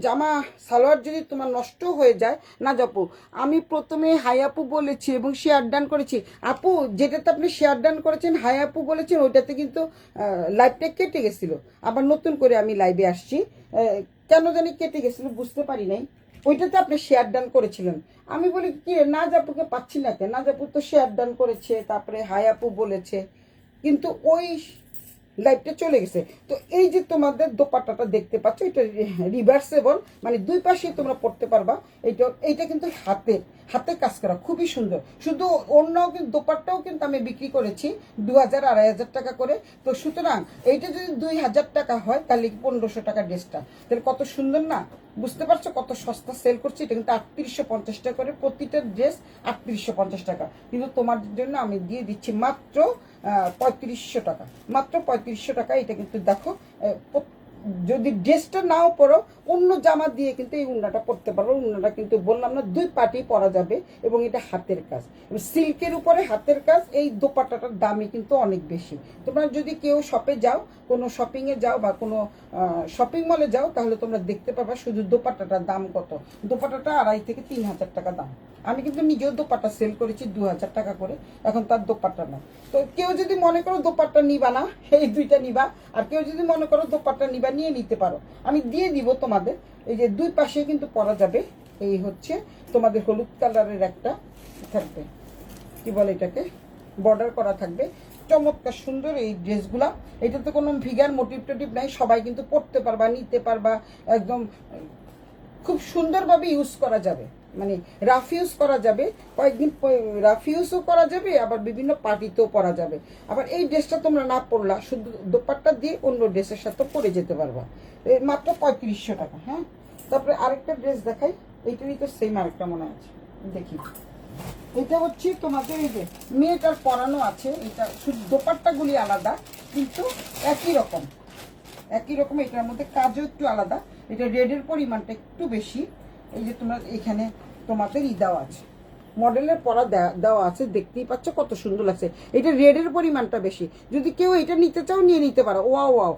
Speaker 1: জামা সালোয়ার যদি তোমার নষ্ট হয়ে যায় না যাপু, আমি প্রথমে হাই আপু বলেছি এবং শেয়ার ডান করেছি। আপু যেটাতে আপনি শেয়ার ডান করেছেন, হাই আপু বলেছেন, ওইটাতে কিন্তু লাইভটা কেটে গেছিল। আবার নতুন করে আমি লাইভে আসছি, কেন জানি কেটে গেছিল, বুঝতে পারি নাই। ওইটাতে আপনি শেয়ার ডান করেছিলেন। আমি বলি কি না জাপুকে পাচ্ছি না কেন, না জাপু তো শেয়ার ডান করেছে, তারপরে হাই আপু বলেছে, কিন্তু ওই লাইটটা চলে গেছে। তো এই যে তোমাদের দোপাট্টাটা দেখতে পাচ্ছ, এটা রিভার্সেবল, মানে দুই পাশে তোমরা পড়তে পারবা। এইটা কিন্তু হাতে কাজ করা, খুবই সুন্দর। শুধু অন্য কিন্তু দোপাট্টাও কিন্তু আমি বিক্রি করেছি 2000 2500 টাকা করে। তো সুতরাং এইটা যদি 2000 টাকা হয়, তাহলে 1500 টাকা ড্রেসটা, তাহলে কত সুন্দর না? বুঝতে পারছো কত সস্তা সেল করছি? এটা কিন্তু 3850 টাকা করে, প্রতিটা ড্রেস 3850 টাকা। কিন্তু তোমার জন্য আমি দিয়ে দিচ্ছি মাত্র 3500 টাকা, মাত্র 3500 টাকা। এটা কিন্তু দেখো, যদি ড্রেসটা নাও পরো, অন্য জামা দিয়ে কিন্তু এই উন্নাটা পরতে পারো। উন্নাটা কিন্তু বললাম না 2 পার্টি পরা যাবে এবং এটা হাতের কাজ, সিল্কের উপরে হাতের কাজ। এই দোপাট্টাটার দামই কিন্তু অনেক বেশি। তোমরা যদি কেউ শপে যাও, কোনো শপিংয়ে যাও বা কোনো শপিং মলে যাও, তাহলে তোমরা দেখতে পাবা শুধু দোপাট্টাটার দাম কত। দোপাট্টাটা 2,500 থেকে 3,000 টাকা দাম। আমি কিন্তু নিজেও দোপাট্টা সেল করেছি 2,000 টাকা করে, এখন তার দোপাট্টা না। তো কেউ যদি মনে করো দোপাট্টা নিবা না, এই দুইটা নিবা। আর কেউ যদি মনে করো দোপাট্টা নিবা, নিয়ে নিতে পারো, আমি দিয়ে দিব তোমাদের। এই যে 2 পাশে কিন্তু পরা যাবে। এই হচ্ছে তোমাদের হলুদ কালারের একটা থাকবে, কি বলে এটাকে, বর্ডার করা থাকবে। চমৎকার সুন্দর এই ড্রেসগুলা। এটাতে কোনো ফিগার মোটিভ টোটিভ নাই, সবাই কিন্তু পরতে পারবা, নিতে পারবা। একদম খুব সুন্দরভাবে ইউজ করা যাবে, মানে রাফ ইউজ করা যাবে, কয়েকদিন রাফ ইউজও করা যাবে, আবার বিভিন্ন পার্টিতেও পরা যাবে। আবার এই ড্রেসটা তোমরা না পরলা, শুধু দোপাট্টা দিয়ে অন্য ড্রেসের সাথে পরে যেতে পারবা। মাত্র 3500 টাকা। হ্যাঁ, তারপরে আরেকটা ড্রেস দেখাই, এইটারই তো সেম আরেকটা মনে আছে, দেখি। এটা হচ্ছে তোমাদের এই যে মেয়েটার পরানো আছে, এটা শুধু দোপাট্টাগুলি আলাদা কিন্তু একই রকম, একই রকম। এটার মধ্যে কাজও একটু আলাদা, এটা রেডের পরিমাণটা একটু বেশি। এই যে তোমরা এখানে তোমাদের দেওয়া আছে, মডেলের পরা দেওয়া আছে, দেখতেই পাচ্ছ কত সুন্দর লাগছে। এটা রেডের পরিমাণটা বেশি। যদি কেউ এটা নিতে চাও নিয়ে নিতে পারো। Wow wow.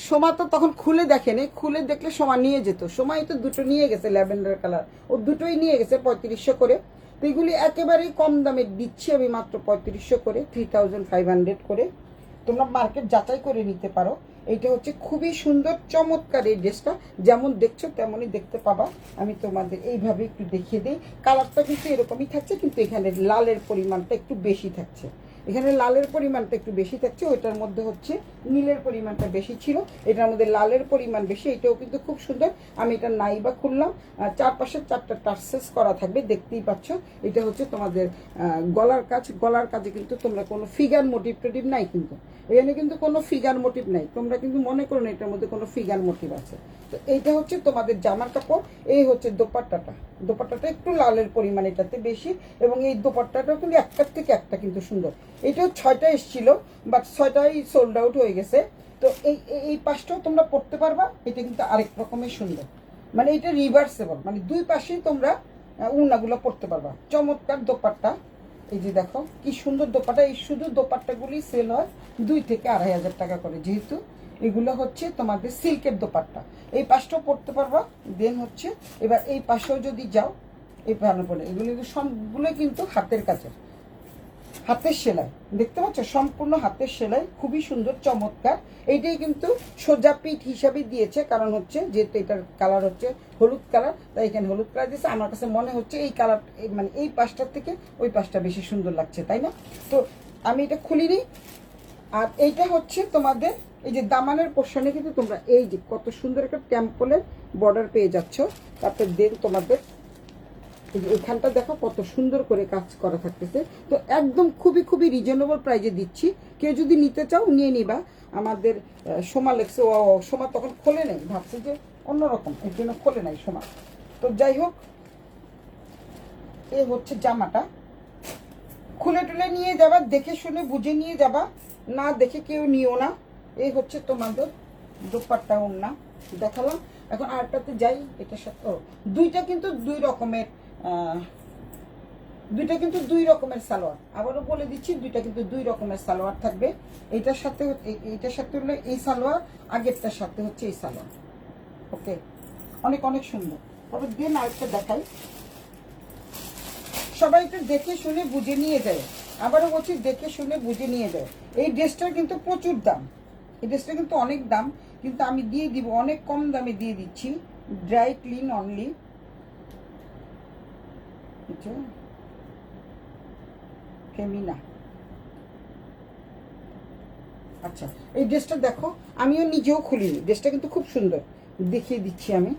Speaker 1: সোমা তো তখন খুলে দেখেনি, খুলে দেখলে সোমা নিয়ে যেত। সোমাই তো দুটো নিয়ে গেছে ল্যাভেন্ডার কালার, ও দুটোই নিয়ে গেছে 3500 করে। তো এগুলি একেবারেই কম দামে দিচ্ছি আমি, মাত্র 3500 করে, 3500 করে। তোমরা মার্কেট যাচাই করে নিতে পারো। এইটা হচ্ছে খুবই সুন্দর চমৎকার এই ড্রেসটা, যেমন দেখছো তেমনই দেখতে পাবা। আমি তোমাদের এইভাবে একটু দেখিয়ে দিই। কালারটা কিন্তু এরকমই থাকছে, কিন্তু এখানে লালের পরিমাণটা একটু বেশি থাকছে। এখানে লালের পরিমাণটা একটু বেশি থাকছে, ওইটার মধ্যে হচ্ছে নীলের পরিমাণটা বেশি ছিল, এটার মধ্যে লালের পরিমাণ বেশি। এটাও কিন্তু খুব সুন্দর। আমি এটা নাইবা খুললাম, চারপাশে 4টা টার্সেস করা থাকবে, দেখতেই পাচ্ছ। এটা হচ্ছে তোমাদের গলার কাজ। গলার কাজে কিন্তু তোমরা কোনো ফিগার মোটিভ টোটিভ নাই, কিন্তু এখানে কিন্তু কোনো ফিগার মোটিভ নাই। তোমরা কিন্তু মনে করো না এটার মধ্যে কোনো ফিগার মোটিভ আছে। তো এইটা হচ্ছে তোমাদের জামার কাপড়। এই হচ্ছে দোপাট্টাটা। দোপাট্টাটা একটু লালের পরিমাণ এটাতে বেশি, এবং এই দোপাট্টাটাও কিন্তু একটার থেকে একটা কিন্তু সুন্দর। এটাও 6টা এসেছিল, বাট 6টাই সোল্ড আউট হয়ে গেছে। তো এই পাশটাও তোমরা পরতে পারবা। এটা কিন্তু আরেক রকমের সুন্দর, মানে এটা রিভার্সেবল, মানে 2 পাশেই তোমরা উন্নাগুলো পরতে পারবা। চমৎকার দোপাট্টা। এই যে দেখো কি সুন্দর দোপাট্টা। এই শুধু দোপাট্টাগুলি সেল হয় 2 থেকে 2,500 টাকা করে, যেহেতু এগুলো হচ্ছে তোমাদের সিল্কের দোপাট্টা। এই পাশটাও পরতে পারবা। দেন হচ্ছে এবার এই পাশেও যদি যাও, এই ভালো পরে এগুলো সবগুলো কিন্তু হাতের কাজের, হাতের সেলাই। দেখতে পাচ্ছ সম্পূর্ণ হাতের সেলাই, খুবই সুন্দর চমৎকার। এইটাই কিন্তু সোজা পিঠ হিসাবে দিয়েছে, কারণ হচ্ছে যেহেতু এটার কালার হচ্ছে হলুদ কালার, তাই এখানে হলুদ কালার দিয়েছে। আমার কাছে মনে হচ্ছে এই কালার, মানে এই পাশটার থেকে ওই পাশটা বেশি সুন্দর লাগছে, তাই না? তো আমি এটা খুলিনি। আর এইটা হচ্ছে তোমাদের এই যে দামানের পোর্শনে কিন্তু তোমরা এই যে কত সুন্দর একটা টেম্পলের বর্ডার পেয়ে যাচ্ছ। তারপর দেন তোমাদের এখানটা দেখো কত সুন্দর করে কাজ করা থাকতেছে। তো একদম খুবই খুবই রিজনেবল প্রাইজে দিচ্ছি। কেউ যদি নিতে চাও নিয়ে নিবা। আমাদের সোমা লেগছে, ও সোমা তখন খোলে নাই, ভাবছে যে অন্যরকম, এর জন্য খোলে নাই সোমা। তো যাই হোক, এ হচ্ছে জামাটা। খুলে টুলে নিয়ে যাবা, দেখে শুনে বুঝে নিয়ে যাবা, না দেখে কেউ নিও না। এই হচ্ছে তোমাদের দোপাট্টা ওড়না দেখালাম। এখন আরেকটাতে যাই। এটার সাথে দুইটা কিন্তু দুই রকমের সালোয়ার। আবারও বলে দিচ্ছি, দুইটা কিন্তু 2 রকমের সালোয়ার থাকবে। এইটার সাথে হলো এই সালোয়ার, আগেরটার সাথে হচ্ছে এই সালোয়ার। ওকে, অনেক অনেক সুন্দর। তবে দেন আরেকটা দেখাই, সবাই একটু দেখে শুনে বুঝে নিয়ে যায়। আবারও বলছি, দেখে শুনে বুঝে নিয়ে যায়। এই ড্রেসটার কিন্তু প্রচুর দাম, এই ড্রেসটা কিন্তু অনেক দাম, কিন্তু আমি দিয়ে দিব অনেক কম দামে দিয়ে দিচ্ছি। Dry clean only. ফেমিনা। আচ্ছা, এই ড্রেসটা দেখো, আমিও নিজেও খুলিনি, ড্রেসটা কিন্তু খুব সুন্দর, দেখিয়ে দিচ্ছি আমি।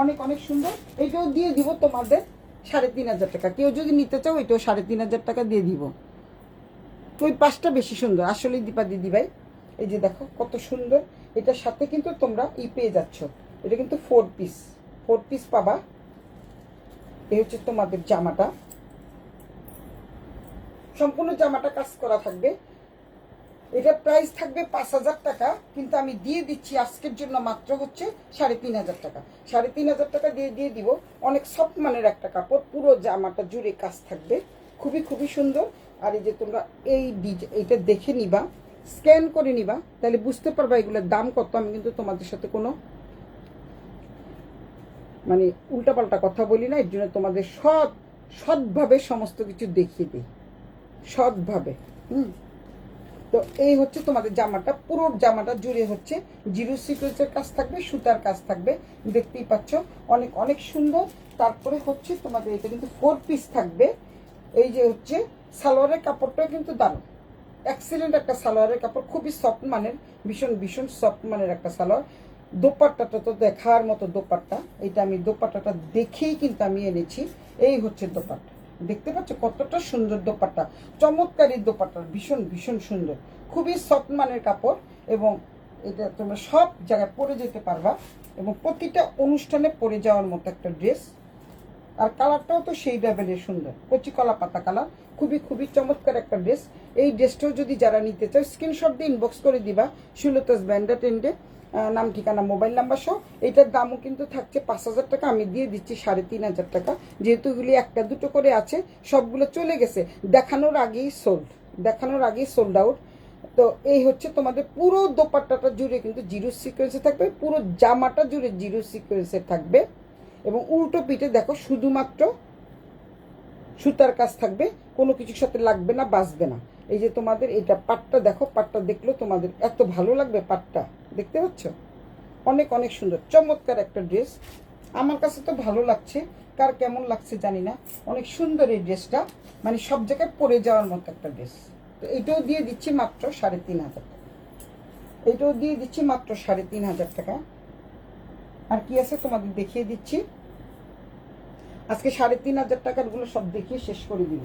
Speaker 1: অনেক অনেক সুন্দর। এইটাও দিয়ে দিব তোমাদের 3,500 টাকা। কেউ যদি নিতে চাও এটাও 3,500 টাকা দিয়ে দিব। তো ওই পাশটা বেশি সুন্দর আসলে দীপা দিদি ভাই। এই যে দেখো কত সুন্দর। এটার সাথে কিন্তু তোমরা পেয়ে যাচ্ছ, এটা কিন্তু 4 পিস পাবা। এই হচ্ছে তোমাদের জামাটা, সম্পূর্ণ জামাটা কাজ করা থাকবে। এটা প্রাইস থাকবে 5,000 টাকা, কিন্তু আমি দিয়ে দিচ্ছি আজকের জন্য মাত্র হচ্ছে 3,500 টাকা। 3,500 টাকা দিয়ে দিব। অনেক সফট মানের একটা কাপড়, পুরো জামাটা জুড়ে কাজ থাকবে, খুবই খুবই সুন্দর। আর এই যে তোমরা এইটা দেখে নিবা, স্ক্যান করে নিবা, তাহলে বুঝতে পারবা এগুলোর দাম কত। আমি কিন্তু তোমাদের সাথে কোনো মানে উল্টাপাল্টা কথা বলি না, এর জন্য তোমাদের সৎভাবে সমস্ত কিছু দেখিয়ে দিই, সৎভাবে। তো এই হচ্ছে তোমাদের জামাটা, পুরো জামাটা জুড়ে হচ্ছে জিরো সিকোয়েন্সের কাজ থাকবে, সুতার কাজ থাকবে, দেখতেই পাচ্ছ অনেক অনেক সুন্দর। তারপরে হচ্ছে তোমাদের এটা কিন্তু 4 পিস থাকবে। এই যে হচ্ছে সালোয়ারের কাপড়টাও কিন্তু দারুণ, এক্সিলেন্ট একটা সালোয়ারের কাপড়, খুবই সফট মানের, ভীষণ ভীষণ সফট মানের একটা সালোয়ার। দোপাট্টাটা তো দেখার মতো দোপাট্টা, এটা আমি দোপাট্টাটা দেখেই কিন্তু আমি এনেছি। এই হচ্ছে দোপাট্টা, দেখতে পাচ্ছ কতটা সুন্দর দোপাট্টা, চমৎকারী দোপাট্টা, ভীষণ ভীষণ সুন্দর, খুবই সফট মানের কাপড়। এবং এটা তোমরা সব জায়গায় পরে যেতে পারবা, এবং প্রতিটা অনুষ্ঠানে পরে যাওয়ার মতো একটা ড্রেস। আর কালারটাও তো সেই লেভেলের সুন্দর, কচি কলা পাতা কালার, খুবই খুবই চমৎকার একটা ড্রেস। এই ড্রেসটাও যদি যারা নিতে চাও স্ক্রিনশট দিয়ে ইনবক্স করে দিবা সুলতাস ব্যান্ডা টেন্ডে, নাম ঠিকানা মোবাইল নাম্বার সহ। এটার দামও কিন্তু থাকছে 5,000 টাকা, আমি দিয়ে দিচ্ছি 3,500 টাকা। যেহেতু এগুলি একটা দুটো করে আছে, সবগুলো চলে গেছে, দেখানোর আগেই সোল্ড আউট। তো এই হচ্ছে তোমাদের পুরো দোপাট্টাটা জুড়ে কিন্তু জিরো সিকোয়েন্সে থাকবে, পুরো জামাটা জুড়ে জিরো সিকোয়েন্সে থাকবে। এবং উল্টো পিঠে দেখো শুধুমাত্র সুতার কাজ থাকবে, কোনো কিছুর সাথে লাগবে না, বাঁচবে না। এই যে তোমাদের এটা পাটটা দেখো, পাটটা দেখলেও তোমাদের এত ভালো লাগবে, পাটটা দেখতে পাচ্ছ অনেক অনেক সুন্দর, চমৎকার একটা ড্রেস। আমার কাছে তো ভালো লাগছে, কার কেমন লাগছে জানি না। অনেক সুন্দর এই ড্রেসটা, মানে সব জায়গায় পরে যাওয়ার মতো একটা ড্রেস। তো এটাও দিয়ে দিচ্ছি মাত্র 3,500 টাকা, এটাও দিয়ে দিচ্ছি মাত্র 3,500 টাকা। আর কি আছে তোমাদের দেখিয়ে দিচ্ছি, আজকে 3,500 টাকার গুলো সব দেখিয়ে শেষ করে দিল।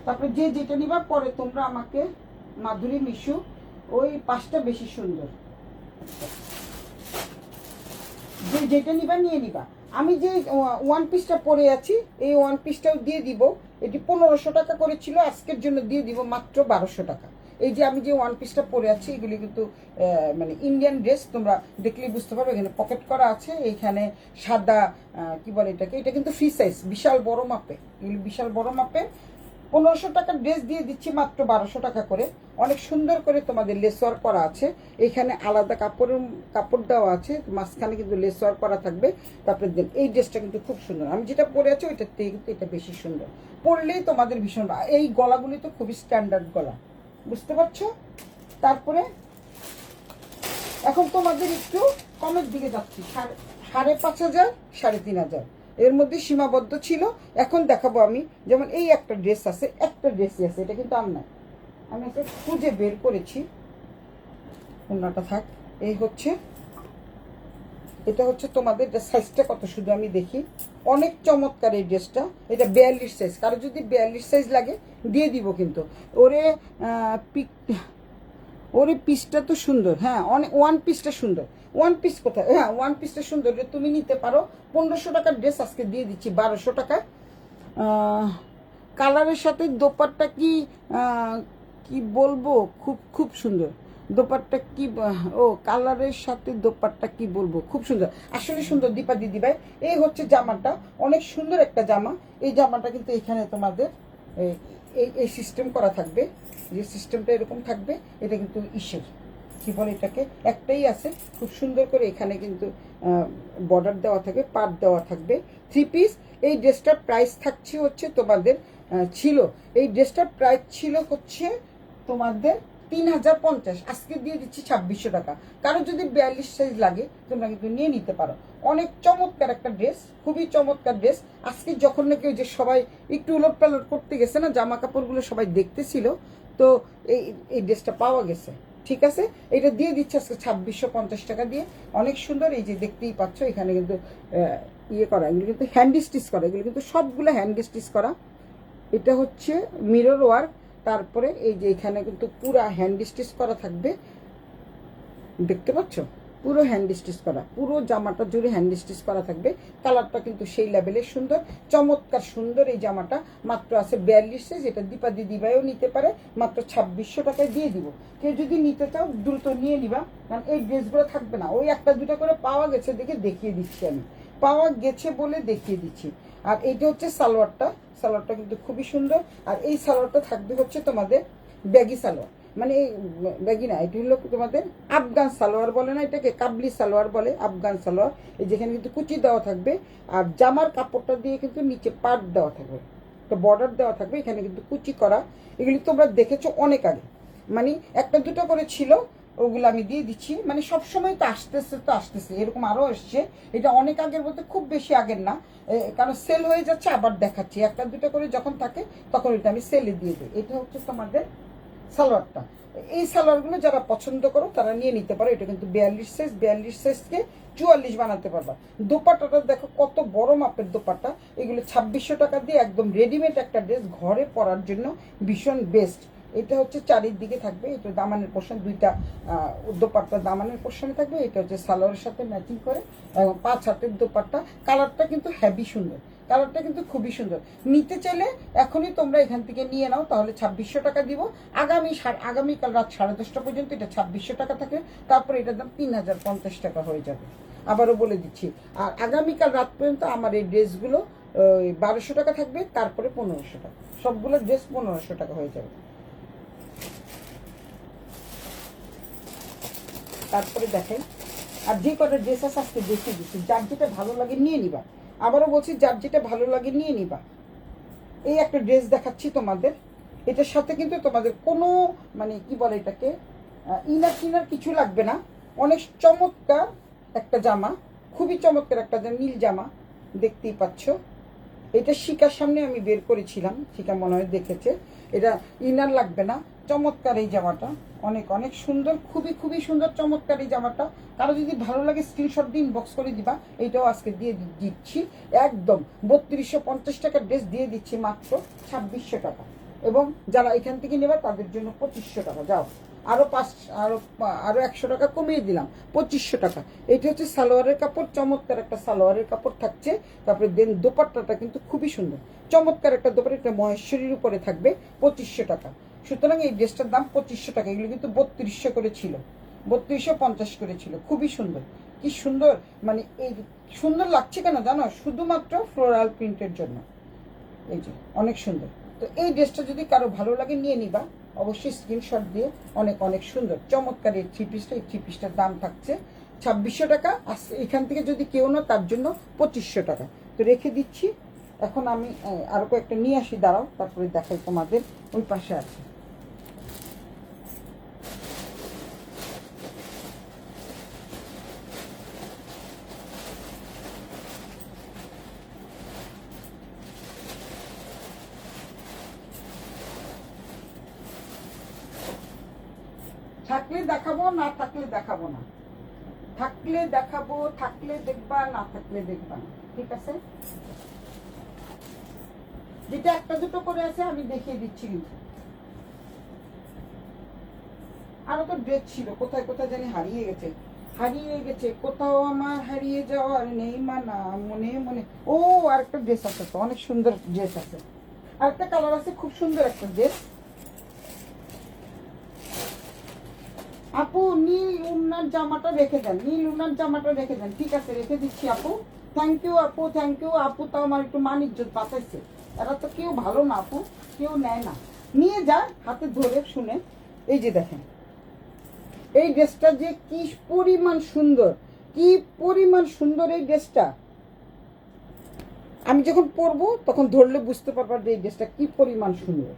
Speaker 1: তারপরে যে যেটা নিবা পরে তোমরা আমাকে মাধুরী মিশু ওই 5টা বেশি সুন্দর, যে যেটা নিবা নিয়ে নিবা। আমি যে ওয়ান পিসটা পরে আছি, এই ওয়ান পিসটাও দিয়ে দিব। এটি 1,500 টাকা করেছিল, আজকের জন্য দিয়ে দিব মাত্র 1,200 টাকা। এই যে আমি যে ওয়ান পিসটা পরে আছি, এগুলি কিন্তু মানে ইন্ডিয়ান ড্রেস, তোমরা দেখলেই বুঝতে পারবে। এখানে পকেট করা আছে, এইখানে সাদা কি বলে এটাকে, এটা কিন্তু ফ্রি সাইজ, বিশাল বড় মাপে, এগুলি বিশাল বড় মাপে। 1,500 টাকার ড্রেস দিয়ে দিচ্ছি মাত্র 1,200 টাকা করে। অনেক সুন্দর করে তোমাদের লেস ওয়ার্ক করা আছে, এখানে আলাদা কাপড় দেওয়া আছে, মাঝখানে কিন্তু লেস ওয়ার্ক করা থাকবে। তারপরে এই ড্রেসটা কিন্তু খুব সুন্দর, আমি যেটা পরে আছি ওইটার থেকে কিন্তু এটা বেশি সুন্দর, পরলেই তোমাদের ভীষণ। এই গলাগুলি তো খুবই স্ট্যান্ডার্ড গলা, বুঝতে পারছো। তারপরে এখন তোমাদের একটু কমের দিকে যাচ্ছি, 5,500 3,500 এর মধ্যে সীমাবদ্ধ ছিল। এখন দেখাবো আমি, যেমন এই একটা ড্রেস আছে, একটা ড্রেসই আছে, এটা কিন্তু আর নাই, আমি একটা খুঁজে বের করেছি, অন্যটা থাক। এই হচ্ছে, এটা হচ্ছে তোমাদের সাইজটা কত শুধু আমি দেখি, অনেক চমৎকার এই ড্রেসটা। এটা 42 সাইজ, কারো যদি 42 সাইজ লাগে দিয়ে দিব কিন্তু। ওরে পিসটা তো সুন্দর, হ্যাঁ অনেক, ওয়ান পিসটা সুন্দর। ওয়ান পিস কোথায়, হ্যাঁ ওয়ান পিসটা সুন্দর, তুমি নিতে পারো। 1,500 টাকার ড্রেস আজকে দিয়ে দিচ্ছি 1,200 টাকায়। কালারের সাথে দোপাট্টা কি বলবো, খুব খুব সুন্দর দোপাট্টা, কি ও কালারের সাথে দোপাট্টা কি বলবো, খুব সুন্দর, আসলে সুন্দর দীপা দিদি ভাই। এই হচ্ছে জামাটা, অনেক সুন্দর একটা জামা। এই জামাটা কিন্তু এখানে তোমাদের এই সিস্টেম করা থাকবে, যে সিস্টেমটা এরকম থাকবে, এটা কিন্তু ইসের কি বলে এটাকে, একটাই আছে, খুব সুন্দর করে এখানে কিন্তু বর্ডার দেওয়া থাকবে, পাট দেওয়া থাকবে, 3 পিস। এই ড্রেসটার প্রাইস থাকছে হচ্ছে তোমাদের এই ড্রেসটার প্রাইস ছিল হচ্ছে তোমাদের 3,050, আজকে দিয়ে দিচ্ছি 2,600 টাকা। কারো যদি 42 সাইজ লাগে তোমরা কিন্তু নিয়ে নিতে পারো। অনেক চমৎকার একটা ড্রেস, খুবই চমৎকার ড্রেস। আজকে যখন নাকি ওই যে সবাই একটু উলট পালট করতে গেছে না, জামা কাপড়গুলো সবাই দেখতেছিল, তো এই ড্রেসটা পাওয়া গেছে, ঠিক আছে। এটা দিয়ে দিচ্ছে আজকে 2,650 টাকা দিয়ে, অনেক সুন্দর। এই যে দেখতেই পাচ্ছ এখানে কিন্তু ইয়ে করা, এগুলো কিন্তু হ্যান্ড স্টিচ করা, এগুলো কিন্তু সবগুলো হ্যান্ড স্টিচ করা। এটা হচ্ছে মিরর ওয়ার্ক, তারপরে এই যে এখানে কিন্তু পুরা হ্যান্ড স্টিচ করা থাকবে, দেখতে পাচ্ছ পুরো হ্যান্ড স্টিচ করা, পুরো জামাটা জুড়ে হ্যান্ড স্টিচ করা থাকবে। কালারটা কিন্তু সেই লেভেলের সুন্দর, চমৎকার সুন্দর। এই জামাটা মাত্র আছে 42 সাইজ। এটা দীপা দিদিভাইও নিতে পারে, মাত্র 2600 টাকায় দিয়ে দিব। কেউ যদি নিতে চাও দ্রুত নিয়ে নিবা, কারণ এই ড্রেসগুলো থাকবে না। ওই একটা দুটো করে পাওয়া গেছে দেখে দেখিয়ে দিচ্ছি, আমি পাওয়া গেছে বলে দেখিয়ে দিচ্ছি। আর এইটা হচ্ছে সালোয়ারটা, সালোয়ারটা কিন্তু খুবই সুন্দর। আর এই সালোয়ারটা থাকবে হচ্ছে তোমাদের ব্যাগি সালোয়ার, মানে এই ব্যাগি না, এটি হলো তোমাদের আফগান সালোয়ার বলে না, এটাকে কাবলি সালোয়ার বলে, আফগান সালোয়ার। এই যেখানে কিন্তু কুচি দেওয়া থাকবে, আর জামার কাপড়টা দিয়ে কিন্তু নিচে পাট দেওয়া থাকবে, একটা বর্ডার দেওয়া থাকবে, এখানে কিন্তু কুচি করা। এগুলি তোমরা দেখেছো অনেক আগে, মানে একটা দুটো করে ছিল, ওগুলো আমি দিয়ে দিচ্ছি। মানে সবসময় তো আসতেছে এরকম আরও এসছে। এটা অনেক আগের বলতে খুব বেশি আগের না, কারণ সেল হয়ে যাচ্ছে, আবার দেখাচ্ছি। একটা দুটো করে যখন থাকে তখন এটা আমি সেলে দিয়ে দিই। এটা হচ্ছে তোমাদের সালোয়ারটা। এই সালোয়ারগুলো যারা পছন্দ করো তারা নিয়ে নিতে পারো। এটা কিন্তু 42 সাইজ, 42 সাইজকে 44 বানাতে পারবা। দোপাট্টাটা দেখো কত বড় মাপের দোপাট্টা। এগুলো 2600 টাকা দিয়ে একদম রেডিমেড একটা ড্রেস ঘরে পরার জন্য ভীষণ বেস্ট। এটা হচ্ছে চারিদিকে থাকবে, এটা দামানের পোর্শন, দুইটা দোপাট্টা দামানের পোর্শনে থাকবে। এটা হচ্ছে সালোয়ারের সাথে ম্যাচিং করে, এবং 5 হাতের দোপাট্টা। কালারটা কিন্তু হেভি সুন্দর, কালারটা কিন্তু খুবই সুন্দর। নিতে চাইলে এখনই তোমরা এখান থেকে নিয়ে নাও, তাহলে 2600 টাকা দিব। আগামীকাল রাত 10:30 পর্যন্ত এটা 2600 টাকা থাকে, তারপরে এটার দাম 3050 টাকা হয়ে যাবে। আবারও বলে দিচ্ছি, আর আগামীকাল রাত পর্যন্ত আমার এই ড্রেসগুলো 1200 টাকা থাকবে, তারপরে 1500 টাকা। সবগুলো ড্রেস 1500 টাকা হয়ে যাবে। তারপরে দেখেন, আর যে কটা ড্রেস আছে আজকে দেখিয়ে দিচ্ছি, যার যেটা ভালো লাগে নিয়ে নিবা। আবারও বলছি, যার যেটা ভালো লাগে নিয়ে নিবা। এই একটা ড্রেস দেখাচ্ছি তোমাদের, এটার সাথে কিন্তু তোমাদের কোনো মানে কি বলে এটাকে, ইনার কিছু লাগবে না। অনেক চমৎকার একটা জামা, খুবই চমৎকার একটা নীল জামা, দেখতেই পাচ্ছ। এটা শিকার সামনে আমি বের করেছিলাম, শিকা মনে হয় দেখেছে। এটা ইনার লাগবে না, চমৎকার এই জামাটা, অনেক অনেক সুন্দর, খুবই সুন্দর, চমৎকার এই জামাটা। কারো যদি ভালো লাগে স্ক্রিনশট দিয়ে ইনবক্স করে দিবা। এইটাও আজকে দিয়ে দিচ্ছি একদম 3250 টাকার ড্রেস দিয়ে দিচ্ছি মাত্র 2600 টাকা। এবং যারা এখান থেকে নেবা তাদের জন্য 2500 টাকা। যাও, আরো 100 টাকা কমিয়ে দিলাম, 2500 টাকা। এটা হচ্ছে সালোয়ারের কাপড়, চমৎকার একটা সালোয়ারের কাপড় থাকছে। তারপরে দেন দোপাট্টাটা কিন্তু খুবই সুন্দর, চমৎকার একটা দোপাট্টা, একটা মহেশ্বরীর উপরে থাকবে, 2500 টাকা। সুতরাং এই ড্রেসটার দাম 2500 টাকা। এগুলো কিন্তু 3200 করে ছিল, 3250 করে ছিল। খুবই সুন্দর, কি সুন্দর, মানে এই সুন্দর লাগছে কেন জানো, শুধুমাত্র ফ্লোরাল প্রিন্টের জন্য। এই যে অনেক সুন্দর। তো এই ড্রেসটা যদি কারো ভালো লাগে নিয়ে নিবা, অবশ্যই স্ক্রিনশট দিয়ে। অনেক অনেক সুন্দর, চমৎকার এই থ্রি পিসটা। এই থ্রি পিসটার দাম থাকছে 2600 টাকা। আর এখান থেকে যদি কেউ না, তার জন্য 2500 টাকা। তো রেখে দিচ্ছি। এখন আমি আরো কয়েকটা নিয়ে আসি, দাঁড়াও, তারপরে দেখাই তোমাদের। ওই পাশে আছে। থাকলে দেখাবো, না থাকলে দেখাবো না। থাকলে দেখাবো, থাকলে দেখবা, না থাকলে দেখবা না, ঠিক আছে? যেটা একটা দুটো করে আছে আমি দেখিয়ে দিচ্ছি। কিন্তু আরো তো ড্রেস ছিল, কোথায় কোথায় জানি হারিয়ে গেছে কোথাও আমার হারিয়ে যাওয়ার নেই মানা, মনে মনে। ও, আরেকটা ড্রেস আছে তো, অনেক সুন্দর ড্রেস আছে, আরেকটা কালার আছে, খুব সুন্দর একটা ড্রেস। আপু নীল উন্নার জামাটা রেখে দেন, নীল উন্নার জামাটা রেখে দেন। ঠিক আছে, রেখে দিচ্ছি আপু। থ্যাংক ইউ আপু, থ্যাংক ইউ আপু। তো আমার একটু মান ইজ্জত বাঁচাইছে। এরা তো কেউ ভালো না আপু, কেউ নেয় না, নিয়ে যায় হাতে ধরে শুনে। এই যে দেখেন, এই ড্রেসটা যে কি পরিমাণ সুন্দর, কি পরিমাণ সুন্দর এই ড্রেসটা। আমি যখন পরবো তখন ধরলে বুঝতে পারবার যে এই ড্রেসটা কি পরিমাণ সুন্দর।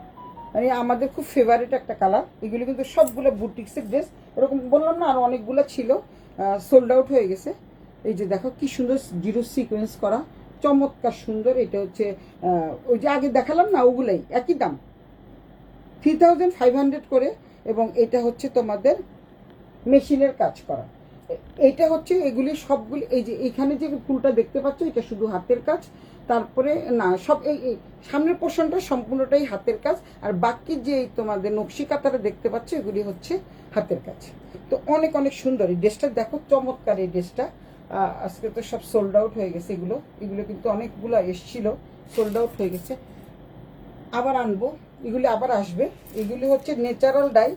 Speaker 1: মানে আমাদের খুব ফেভারিট একটা কালার। এগুলো কিন্তু সবগুলো বুটিক্সের ড্রেস, এরকম বললাম না, আর অনেকগুলো ছিল, সোল্ড আউট হয়ে গেছে। এই যে দেখো কি সুন্দর জিরো সিকোয়েন্স করা, চমৎকার সুন্দর। এটা হচ্ছে ওই যে আগে দেখালাম না, ওগুলাই একই দাম, 3500 করে। এবং এটা হচ্ছে তোমাদের মেশিনের কাজ করা। এইটা হচ্ছে এগুলি সবগুলি, এই যে এখানে যে ফুলটা দেখতে পাচ্ছ এটা শুধু হাতের কাজ। তারপরে না সব এই সামনের পোর্শনটা সম্পূর্ণটাই হাতের কাজ, আর বাকি যে তোমাদের নকশি কাতারে দেখতে পাচ্ছ এগুলি হচ্ছে হাতের কাজ। তো অনেক অনেক সুন্দর এই ড্রেসটা, দেখো চমৎকার এই ড্রেসটা। আজকে তো সব সোল্ড আউট হয়ে গেছে, এগুলো এগুলো কিন্তু অনেকগুলো এসছিল, সোল্ড আউট হয়ে গেছে। আবার আনবো, এগুলি আবার আসবে। এগুলি হচ্ছে ন্যাচারাল ডাই,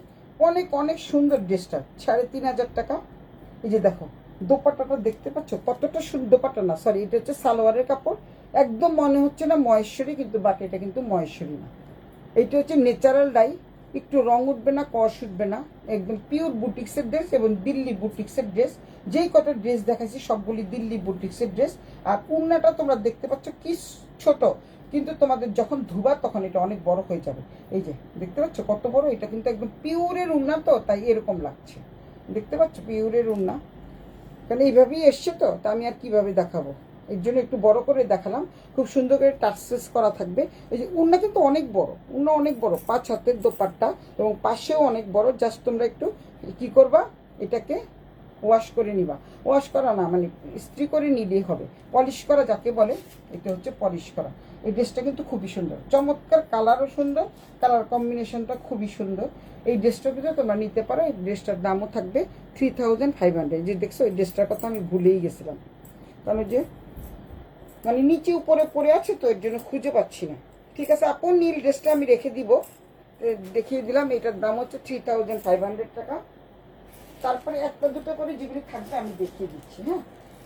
Speaker 1: অনেক অনেক সুন্দর ড্রেসটা, 3,500 টাকা। এই যে দেখো দোপাট্টাটা দেখতে পাচ্ছ কতটা সুন্দর, দোপাট্টা না সরি, এটা হচ্ছে সালোয়ারের কাপড়। একদম মনে হচ্ছে না মহেশ্বরী, কিন্তু বাট এটা কিন্তু মহেশ্বরী না, এইটা হচ্ছে ন্যাচারাল ডাই। একটু রং উঠবে না, কষ উঠবে না, একদম পিওর বুটিক্সের ড্রেস এবং দিল্লি বুটিক্সের ড্রেস। যেই কটা ড্রেস দেখাচ্ছি সবগুলি দিল্লি বুটিক্সের ড্রেস। আর উন্নাটা তোমরা দেখতে পাচ্ছ কি ছোট, কিন্তু তোমাদের যখন ধুবা তখন এটা অনেক বড় হয়ে যাবে। এই যে দেখতে পাচ্ছ কত বড়, এটা কিন্তু একদম পিওরের উন্না, তো তাই এরকম লাগছে। দেখতে পাচ্ছ পিওরের উন্না, কারণ এইভাবেই এসছে, তো তা আমি আর কিভাবে দেখাবো, এর জন্য একটু বড় করে দেখালাম। খুব সুন্দর করে টাচেস করা থাকবে। এই যে উন্না কিন্তু অনেক বড়, উন্না অনেক বড়, 5 হাতের দোপাট্টা এবং পাশেও অনেক বড়। জাস্ট তোমরা একটু কি করবা, এটাকে ওয়াশ করে নিবা, ওয়াশ করা না মানে ইস্ত্রি করে নিলেই হবে, পলিশ করা যাকে বলে, এটা হচ্ছে পলিশ করা। এই ড্রেসটা কিন্তু খুবই সুন্দর, চমৎকার, কালারও সুন্দর, কালার কম্বিনেশনটা খুবই সুন্দর। এই ড্রেসটার ভিতরে তোমরা নিতে পারো। এই ড্রেসটার দামও থাকবে 3,500। যে দেখছো এই ড্রেসটার কথা আমি ভুলেই গেছিলাম, কারণ যে মানে নিচে উপরে পড়ে আছে তো এর জন্য খুঁজে পাচ্ছি না। ঠিক আছে আপু, নীল ড্রেসটা আমি রেখে দিব, দেখিয়ে দিলাম। এটার দাম হচ্ছে 3,500 টাকা। তারপরে একটা দুটো করে যেগুলি থাকবে আমি দেখিয়ে দিচ্ছি। হ্যাঁ,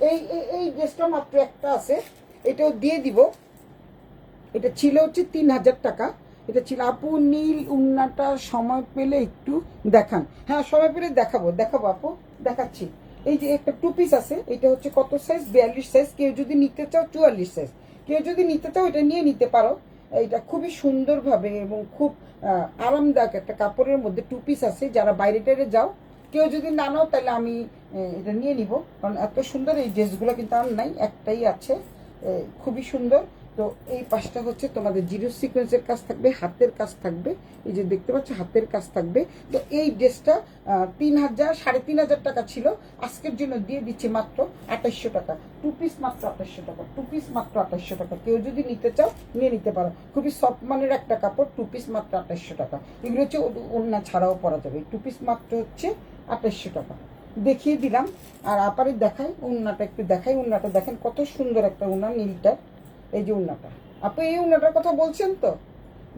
Speaker 1: এই এই ড্রেসটা মাত্র একটা আছে, এটাও দিয়ে দিব। এটা ছিল হচ্ছে 3,000 টাকা। এটা ছিল আপু নীল উন্নাটা সময় পেলে একটু দেখান। হ্যাঁ সময় পেলে দেখাবো, দেখাবো আপু, দেখাচ্ছি। এই যে একটা 2 পিস আছে, এটা হচ্ছে কত সাইজ, 42 সাইজ। কেউ যদি নিতে চাও 44 সাইজ, কেউ যদি নিতে চাও এটা নিয়ে নিতে পারো। এটা খুবই সুন্দরভাবে এবং খুব আরামদায়ক একটা কাপড়ের মধ্যে 2 পিস আছে। যারা বাইরে টাইরে যাও, কেউ যদি না নাও তাহলে আমি এটা নিয়ে নিব, কারণ এত সুন্দর এই ড্রেসগুলো কিন্তু আর নাই, একটাই আছে, খুবই সুন্দর। তো এই পাশটা হচ্ছে তোমাদের জিরো সিকোয়েন্সের কাজ থাকবে, হাতের কাজ থাকবে, এই যে দেখতে পাচ্ছ হাতের কাজ থাকবে। তো এই ড্রেসটা 3,000 টাকা ছিল, আজকের জন্য দিয়ে দিচ্ছি মাত্র 2,800 টাকা। 2 পিস মাত্র 2,800 টাকা, 2 পিস মাত্র 2,800 টাকা। কেউ যদি নিতে চাও নিয়ে নিতে পারো, খুবই সফট মানের একটা কাপড়। 2 পিস মাত্র 2,800 টাকা। এগুলো হচ্ছে ওড়না ছাড়াও পরা যাবে। 2 পিস মাত্র হচ্ছে 2,800 টাকা। দেখিয়ে দিলাম। আর আপারে দেখাই উন্নাটা, একটু দেখাই উন্নাটা, দেখেন কত সুন্দর একটা উন্না নীলটা। এই যে উন্নাটা, আপনি এই উন্নাটার কথা বলছেন তো,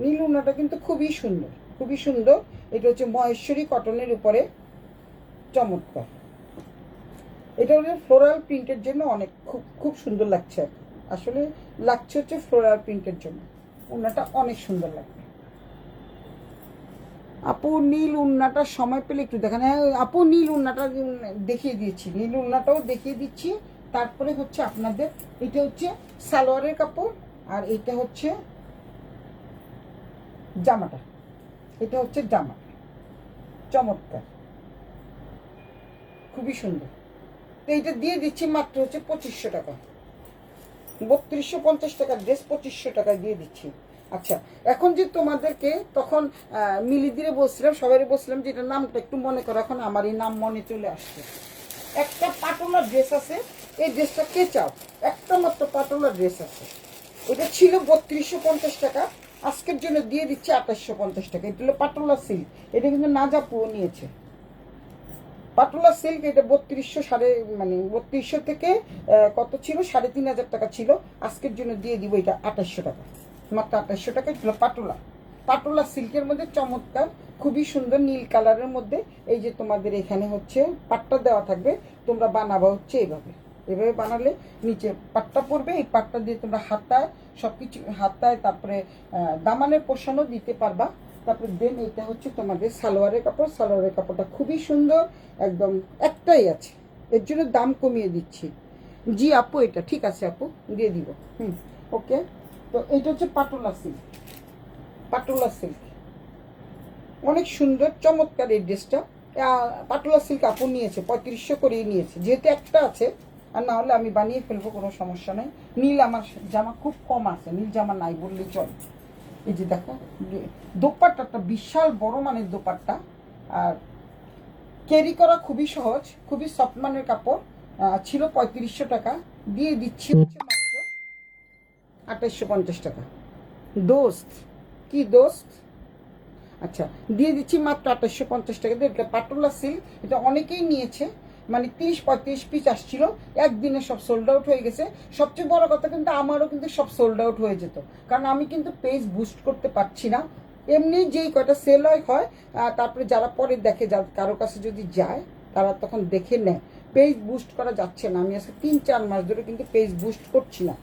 Speaker 1: নীল উন্নাটা কিন্তু খুবই সুন্দর, খুবই সুন্দর। এটা হচ্ছে মহেশ্বরী কটনের উপরে, চমৎকার। এটা হচ্ছে ফ্লোরাল প্রিন্টের জন্য অনেক খুব খুব সুন্দর লাগছে, আসলে লাগছে হচ্ছে ফ্লোরাল প্রিন্টের জন্য। উন্নাটা অনেক সুন্দর লাগবে। আপু নীল উন্নাটা সময় পেলে একটু দেখেন। হ্যাঁ আপু নীল উন্নাটা দেখিয়ে দিয়েছি, নীল উন্নাটাও দেখিয়ে দিচ্ছি। তারপরে হচ্ছে আপনাদের এটা হচ্ছে সালোয়ারের কাপড়, আর এটা হচ্ছে জামাটা, এটা হচ্ছে জামা, চমৎকার, খুবই সুন্দর। তো এইটা দিয়ে দিচ্ছি মাত্র হচ্ছে 2,500 টাকা। 3,250 টাকার ড্রেস 2,500 টাকায় দিয়ে দিচ্ছি। আচ্ছা, এখন যে তোমাদেরকে তখন মিলি দিয়ে বলছিলাম, সবাই বলছিলাম যে এটার নামটা একটু মনে করো, এখন আমার এই নাম মনে চলে আসছে। একটা পাটোলা ড্রেস আছে, এই ড্রেসটা কে চাও? একটা মাত্র পাটোলা ড্রেস আছে, এটা ছিল 3,250 টাকা, আজকের জন্য দিয়ে দিচ্ছি 2,850 টাকা। এটা হলো পাটোলা সিল্ক, এটা কিন্তু নাজাপুও নিয়েছে। পাটোলা সিল্ক, এটা 3200 মানে 3200 থেকে কত ছিল, 3,500 টাকা ছিল, আজকের জন্য দিয়ে দিব এটা 2,800 টাকা, মাত্র 2,800 টাকা। ছিল পাটোলা, পাটোলা সিল্কের মধ্যে চমৎকার, খুবই সুন্দর নীল কালারের মধ্যে। এই যে তোমাদের এখানে হচ্ছে পাট্টা দেওয়া থাকবে, তোমরা বানাবা হচ্ছে এইভাবে, এভাবে বানালে নিচে পাট্টা পড়বে, এই পাট্টা দিয়ে তোমরা হাতায় সবকিছু, হাতায় তারপরে দামানের পোষণও দিতে পারবা। তারপরে দেন এটা হচ্ছে তোমাদের সালোয়ারের কাপড়, সালোয়ারের কাপড়টা খুবই সুন্দর, একদম একটাই আছে, এর জন্য দাম কমিয়ে দিচ্ছি। জি আপু এটা ঠিক আছে আপু, দিয়ে দিব। ওকে। তো এটা হচ্ছে পাটোলা সিল্ক, পাটোলা সিল্ক অনেক সুন্দর চমৎকার এই ড্রেসটা। পাটোলা সিল্ক আপু নিয়েছে 3500 করেই নিয়েছে, যেহেতু একটা আছে, আর না হলে আমি বানিয়ে ফেলবো, কোনো সমস্যা নেই। নীল আমার জামা খুব কম আছে, নীল জামা নাই বললেই চলে। এই যে দেখো দোপাট্টাটা বিশাল বড় মানের দোপাট্টা, আর ক্যারি করা খুবই সহজ, খুবই সফট মানের কাপড়। ছিল 3500 টাকা, দিয়ে দিচ্ছি হচ্ছে মাত্র 2850 টাকা। দোস্ত, কি দোস্ত? আচ্ছা, দিয়ে দিচ্ছি মাত্র 2850 টাকা দিয়ে। এটা পাটোলা সিল্ক, এটা অনেকেই নিয়েছে, মানে 30-35 পিস আসছিল, একদিনে সব সোল্ড আউট হয়ে গেছে। সবচেয়ে বড় কথা কিন্তু আমারও কিন্তু সব সোল্ড আউট হয়ে যেত, কারণ আমি কিন্তু পেজ বুস্ট করতে পারছি না। এমনি যেই কয়টা সেল হয়, তারপরে যারা পরে দেখে, কারো কাছে যদি যায় তারা তখন দেখে নেয়। পেজ বুস্ট করা যাচ্ছে না, আমি আজকে 3-4 মাস ধরে কিন্তু পেজ বুস্ট করছি না।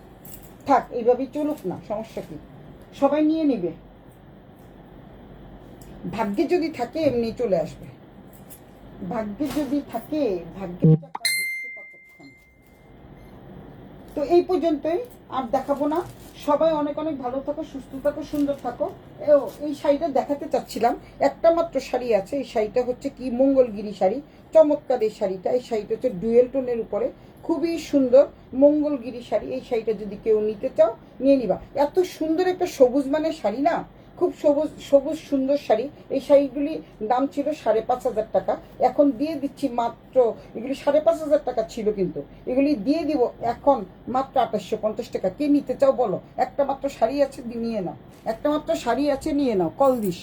Speaker 1: থাক, এইভাবেই চলুক না, সমস্যা কি, সবাই নিয়ে নিবে। ভাগ্যে যদি থাকে এমনি চলে আসবে, ভাগ্যে যদি থাকে, ভাগ্যে চাকা ঘুরতে কতক্ষণ। তো এই পর্যন্তই, আর দেখাবো না। সবাই অনেক অনেক ভালো থাকো, সুস্থ থাকো, সুন্দর থাকো। এই শাড়িটা দেখাতে চাচ্ছিলাম, একটা মাত্র শাড়ি আছে। এই শাড়িটা হচ্ছে কি মঙ্গলগিরি শাড়ি, চমৎকার এই শাড়িটা। এই শাড়িটা হচ্ছে ডুয়েল টোনের উপরে, খুবই সুন্দর মঙ্গলগিরি শাড়ি। এই শাড়িটা যদি কেউ নিতে চাও নিয়ে নিবা। এত সুন্দর একটা সবুজ মানের শাড়ি না, খুব সবুজ সবুজ সুন্দর শাড়ি। এই শাড়িগুলি দাম ছিল 5500 টাকা, এখন দিয়ে দিচ্ছি মাত্র, এগুলি 5500 টাকা ছিল কিন্তু এগুলি দিয়ে দিব এখন মাত্র 2850 টাকা। কে নিতে চাও বলো? একটা মাত্র শাড়ি আছে, নিয়ে নাও। একটা মাত্র শাড়ি আছে, নিয়ে নাও। কল দিস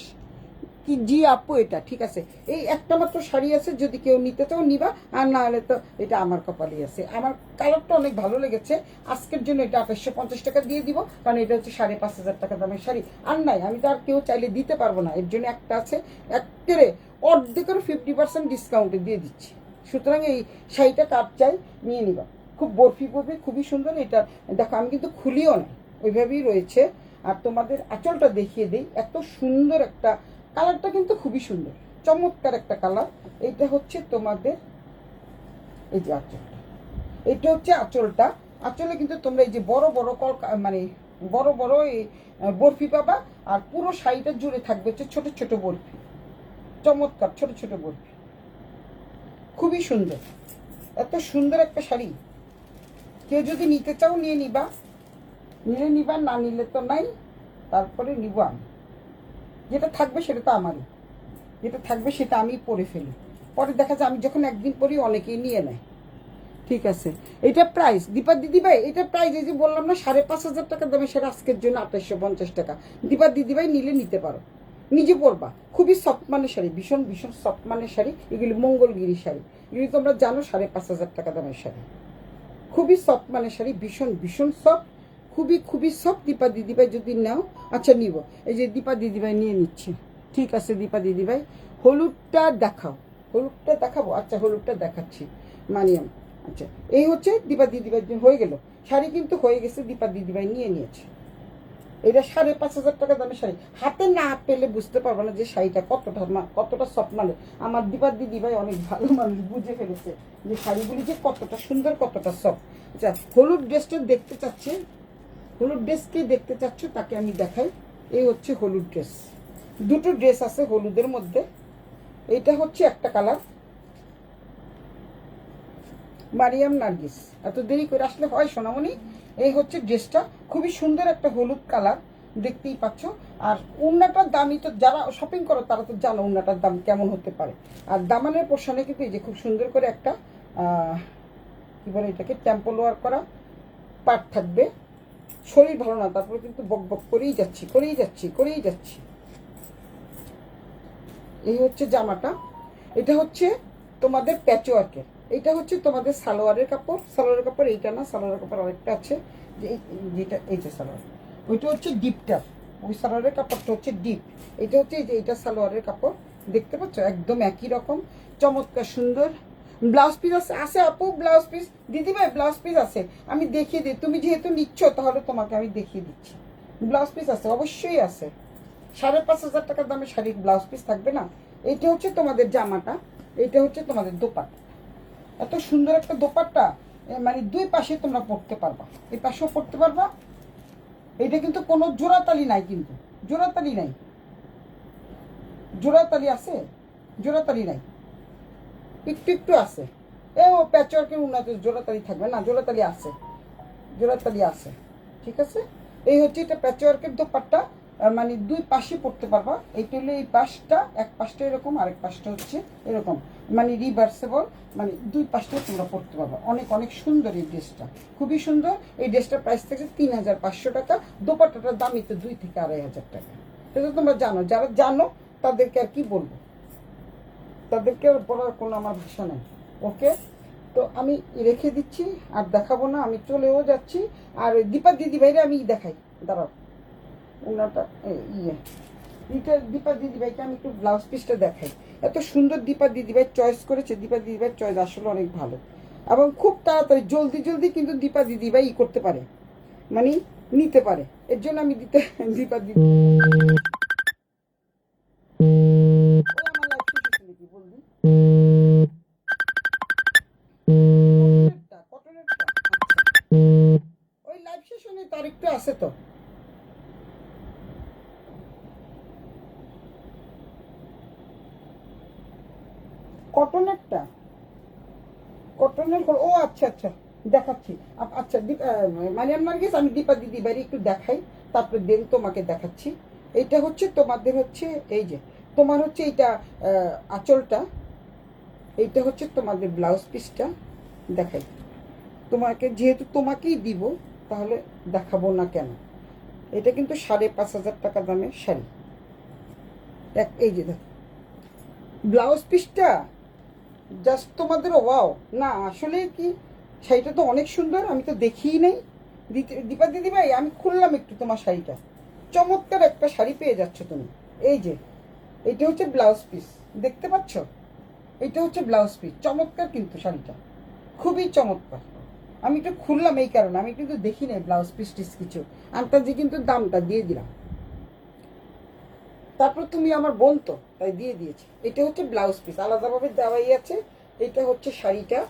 Speaker 1: কি? জি আপু, এটা ঠিক আছে। এই একটা মাত্র শাড়ি আছে, যদি কেউ নিতে চাও নিবা, আর না হলে তো এটা আমার কপালই আছে। আমার কালারটা অনেক ভালো লেগেছে, আজকের জন্য এটা 2850 টাকা দিয়ে দিব, কারণ এটা হচ্ছে 5500 টাকা দামের শাড়ি। আর নাই, আমি তো আর কেউ চাইলে দিতে পারবো না, এর জন্য একটা আছে, একেবারে অর্ধেকের 50% ডিসকাউন্টে দিয়ে দিচ্ছি। সুতরাং এই শাড়িটা কার চাই নিয়ে নিবা। খুব বরফি বরফি, খুবই সুন্দর। এটা দেখো, আমি কিন্তু খুলিও না, ওইভাবেই রয়েছে। আর তোমাদের আঁচলটা দেখিয়ে দিই, এত সুন্দর একটা কালারটা, কিন্তু খুবই সুন্দর, চমৎকার একটা কালার। এইটা হচ্ছে তোমাদের, এই যে আঁচলটা, এটা হচ্ছে আঁচলটা। আঁচলে কিন্তু তোমরা এই যে বড় বড় মানে বড় বড় এই বরফি পাবা, আর পুরো শাড়িটা জুড়ে থাকবে হচ্ছে ছোট ছোট বরফি, চমৎকার ছোট ছোট বরফি, খুবই সুন্দর। এত সুন্দর একটা শাড়ি, কেউ যদি নিতে চাও নিয়ে নিবা, নিলে নিবা, না নিলে তো নাই। তারপরে নিব আমি, যেটা থাকবে সেটা তো আমারই, যেটা থাকবে সেটা আমি পরে ফেলি। পরে দেখা যায় আমি যখন একদিন পরি অনেকেই নিয়ে নেয়। ঠিক আছে, এটা প্রাইস দীপা দিদি ভাই, এটা প্রাইস এই যে বললাম না 5500 টাকা দামে, সেটা আজকের জন্য 2850 টাকা। দীপা দিদি ভাই নিলে নিতে পারো, নিজে পরবা। খুবই সফট মানের শাড়ি, ভীষণ ভীষণ সফট মানের শাড়ি। এগুলি মঙ্গলগিরি শাড়ি, এগুলি তোমরা জানো 5500 টাকা দামের শাড়ি। খুবই সফট মানের শাড়ি, ভীষণ ভীষণ সফট, খুবই খুবই সফট। দীপা দিদিভাই যদি নাও, আচ্ছা নিব। এই যে দীপা দিদিভাই নিয়ে নিচ্ছে, ঠিক আছে। দীপা দিদিভাই হলুদটা দেখাও, হলুদটা দেখাবো, আচ্ছা হলুদটা দেখাচ্ছি মানিয়াম। আচ্ছা, এই হচ্ছে দীপা দিদিভাই হয়ে গেল শাড়ি, কিন্তু হয়ে গেছে, দীপা দিদিভাই নিয়ে নিয়েছে। এটা 5500 টাকা দামের শাড়ি। হাতে না পেলে বুঝতে পারবো না যে শাড়িটা কতটা সফট মানে। আমার দীপা দিদিভাই অনেক ভালো মানুষ, বুঝে ফেলেছে যে শাড়িগুলি যে কতটা সুন্দর, কতটা সফট। আচ্ছা, হলুদ ড্রেসটা দেখতে চাচ্ছে, হলুদ ড্রেস কে দেখতে চাচ্ছ তাকে আমি দেখাই। এই হচ্ছে হলুদ ড্রেস, দুটো ড্রেস আছে হলুদের মধ্যে। এইটা হচ্ছে একটা কালার, মারিয়াম নার্গিস। এত দেরি করে আসলে হয় সোনামণি? এই হচ্ছে ড্রেসটা, খুবই সুন্দর একটা হলুদ কালার, দেখতেই পাচ্ছ। আর উন্নাটার দামই তো, যারা শপিং করো তারা তো জানো উন্নাটার দাম কেমন হতে পারে। আর দামানের পোর্শনে কিন্তু এই যে খুব সুন্দর করে একটা কি বলে এটাকে, টেম্পল ওয়ার্ক করা পাট থাকবে। শরীর ভালো না, তারপরে কিন্তু বক বক করেই যাচ্ছি করেই যাচ্ছি করেই যাচ্ছি। এই হচ্ছে জামাটা, এটা হচ্ছে তোমাদের প্যাচওয়ার্কের। এটা হচ্ছে তোমাদের সালোয়ারের কাপড়, সালোয়ারের কাপড় এইটা না, সালোয়ারের কাপড় আরেকটা আছে, যে যেটা এই যে সালোয়ার, ওইটা হচ্ছে ডিপটা, ওই সালোয়ারের কাপড়টা হচ্ছে ডিপ। এটা হচ্ছে এই যে এটা সালোয়ারের কাপড়, দেখতে পাচ্ছ একদম একই রকম, চমৎকার সুন্দর। ব্লাউজ পিস আছে, আছে আপু ব্লাউজ পিস, দিদিভাই ব্লাউজ পিস আছে, আমি দেখিয়ে দিই। তুমি যেহেতু নিচ্ছ তাহলে তোমাকে আমি দেখিয়ে দিচ্ছি। ব্লাউজ পিস আছে, অবশ্যই আছে। 5500 টাকার দামে শাড়ির ব্লাউজ পিস থাকবে না? এইটা হচ্ছে তোমাদের জামাটা, এইটা হচ্ছে তোমাদের দোপাট্টা। এত সুন্দর একটা দোপাট্টা, মানে দুই পাশে তোমরা পরতে পারবা, এই পাশেও পরতে পারবা। এটা কিন্তু কোনো জোড়াতালি নাই, কিন্তু জোড়াতালি নাই, জোড়াতালি আছে, জোড়াতালি নাই, একটু একটু আছে। ও প্যাচওয়ার্কের উন্নত জোড়াতালি থাকবে না? জোড়াতালি আছে, জোড়াতালি আছে, ঠিক আছে। এই হচ্ছে এটা প্যাচওয়ার্কের দোপাট্টা, মানে দুই পাশে পরতে পারবা। এইটা হলো এই পাশটা, এক পাশটা এরকম, আরেক পাশটা হচ্ছে এরকম, মানে রিভার্সেবল, মানে দুই পাশটা তোমরা পরতে পারবা। অনেক অনেক সুন্দর এই ড্রেসটা, খুবই সুন্দর। এই ড্রেসটার প্রাইস থেকে 3,500 টাকা। দোপাট্টাটার দামই তো 2 থেকে 2,500 টাকা। এটা তোমরা জানো, যারা জানো তাদেরকে আর কি বলবো, তাদেরকে আর বলার কোনো আমার ভাষা নেই। ওকে, তো আমি রেখে দিচ্ছি, আর দেখাবো না, আমি চলেও যাচ্ছি। আর দীপা দিদি ভাইরে আমি দেখাই, দাঁড়াও ওনাটা এটা দীপা দিদি ভাইকে আমি একটু ব্লাউজ পিসটা দেখাই। এত সুন্দর দীপা দিদি ভাই চয়েস করেছে। দীপা দিদি ভাইয়ের চয়েস আসলে অনেক ভালো, এবং খুব তাড়াতাড়ি জলদি জলদি কিন্তু দীপা দিদি ভাই করতে পারে, মানে নিতে পারে। এর জন্য আমি দীপা দিদি ওই লাইভ সেশনে তার একটু আছে তো। কটনেরটা, কটনের হল, ও আচ্ছা আচ্ছা দেখাচ্ছি। আচ্ছা মারিয়াম নার্গিস, আমি দীপা দিদি বাড়ি একটু দেখাই, তারপরে দেন তোমাকে দেখাচ্ছি। এইটা হচ্ছে তোমাদের হচ্ছে এই যে তোমার হচ্ছে এইটা আঁচলটা, এইটা হচ্ছে তোমাদের ব্লাউজ পিসটা। দেখাই তোমাকে, যেহেতু তোমাকেই দিব তাহলে দেখাবো না কেন। এটা কিন্তু 5,500 টাকা দামের শাড়ি। এই যে দেখো ব্লাউজ পিসটা, জাস্ট তোমাদের ওয়াও না। আসলে কি শাড়িটা তো অনেক সুন্দর, আমি তো দেখিই নাই। দীপা দিদি ভাই আমি খুললাম একটু তোমার শাড়িটা, চমৎকার একটা শাড়ি পেয়ে যাচ্ছ তুমি। এই যে এটা হচ্ছে ব্লাউজ পিস, দেখতে পাচ্ছ? এটা হচ্ছে ব্লাউজ পিস, চমৎকার কিন্তু শাড়িটা, খুবই চমৎকার। আমি একটু খুললাম এই কারণে, আমি কিন্তু দেখি নাই ব্লাউজ পিস টিস কিছু, আন্তাজি কিন্তু দামটা দিয়ে দিলাম। তারপর তুমি আমার বোন তো, তাই দিয়ে দিয়েছি। এটা হচ্ছে ব্লাউজ পিস, আলাদাভাবে দেওয়াই আছে। এটা হচ্ছে শাড়িটা,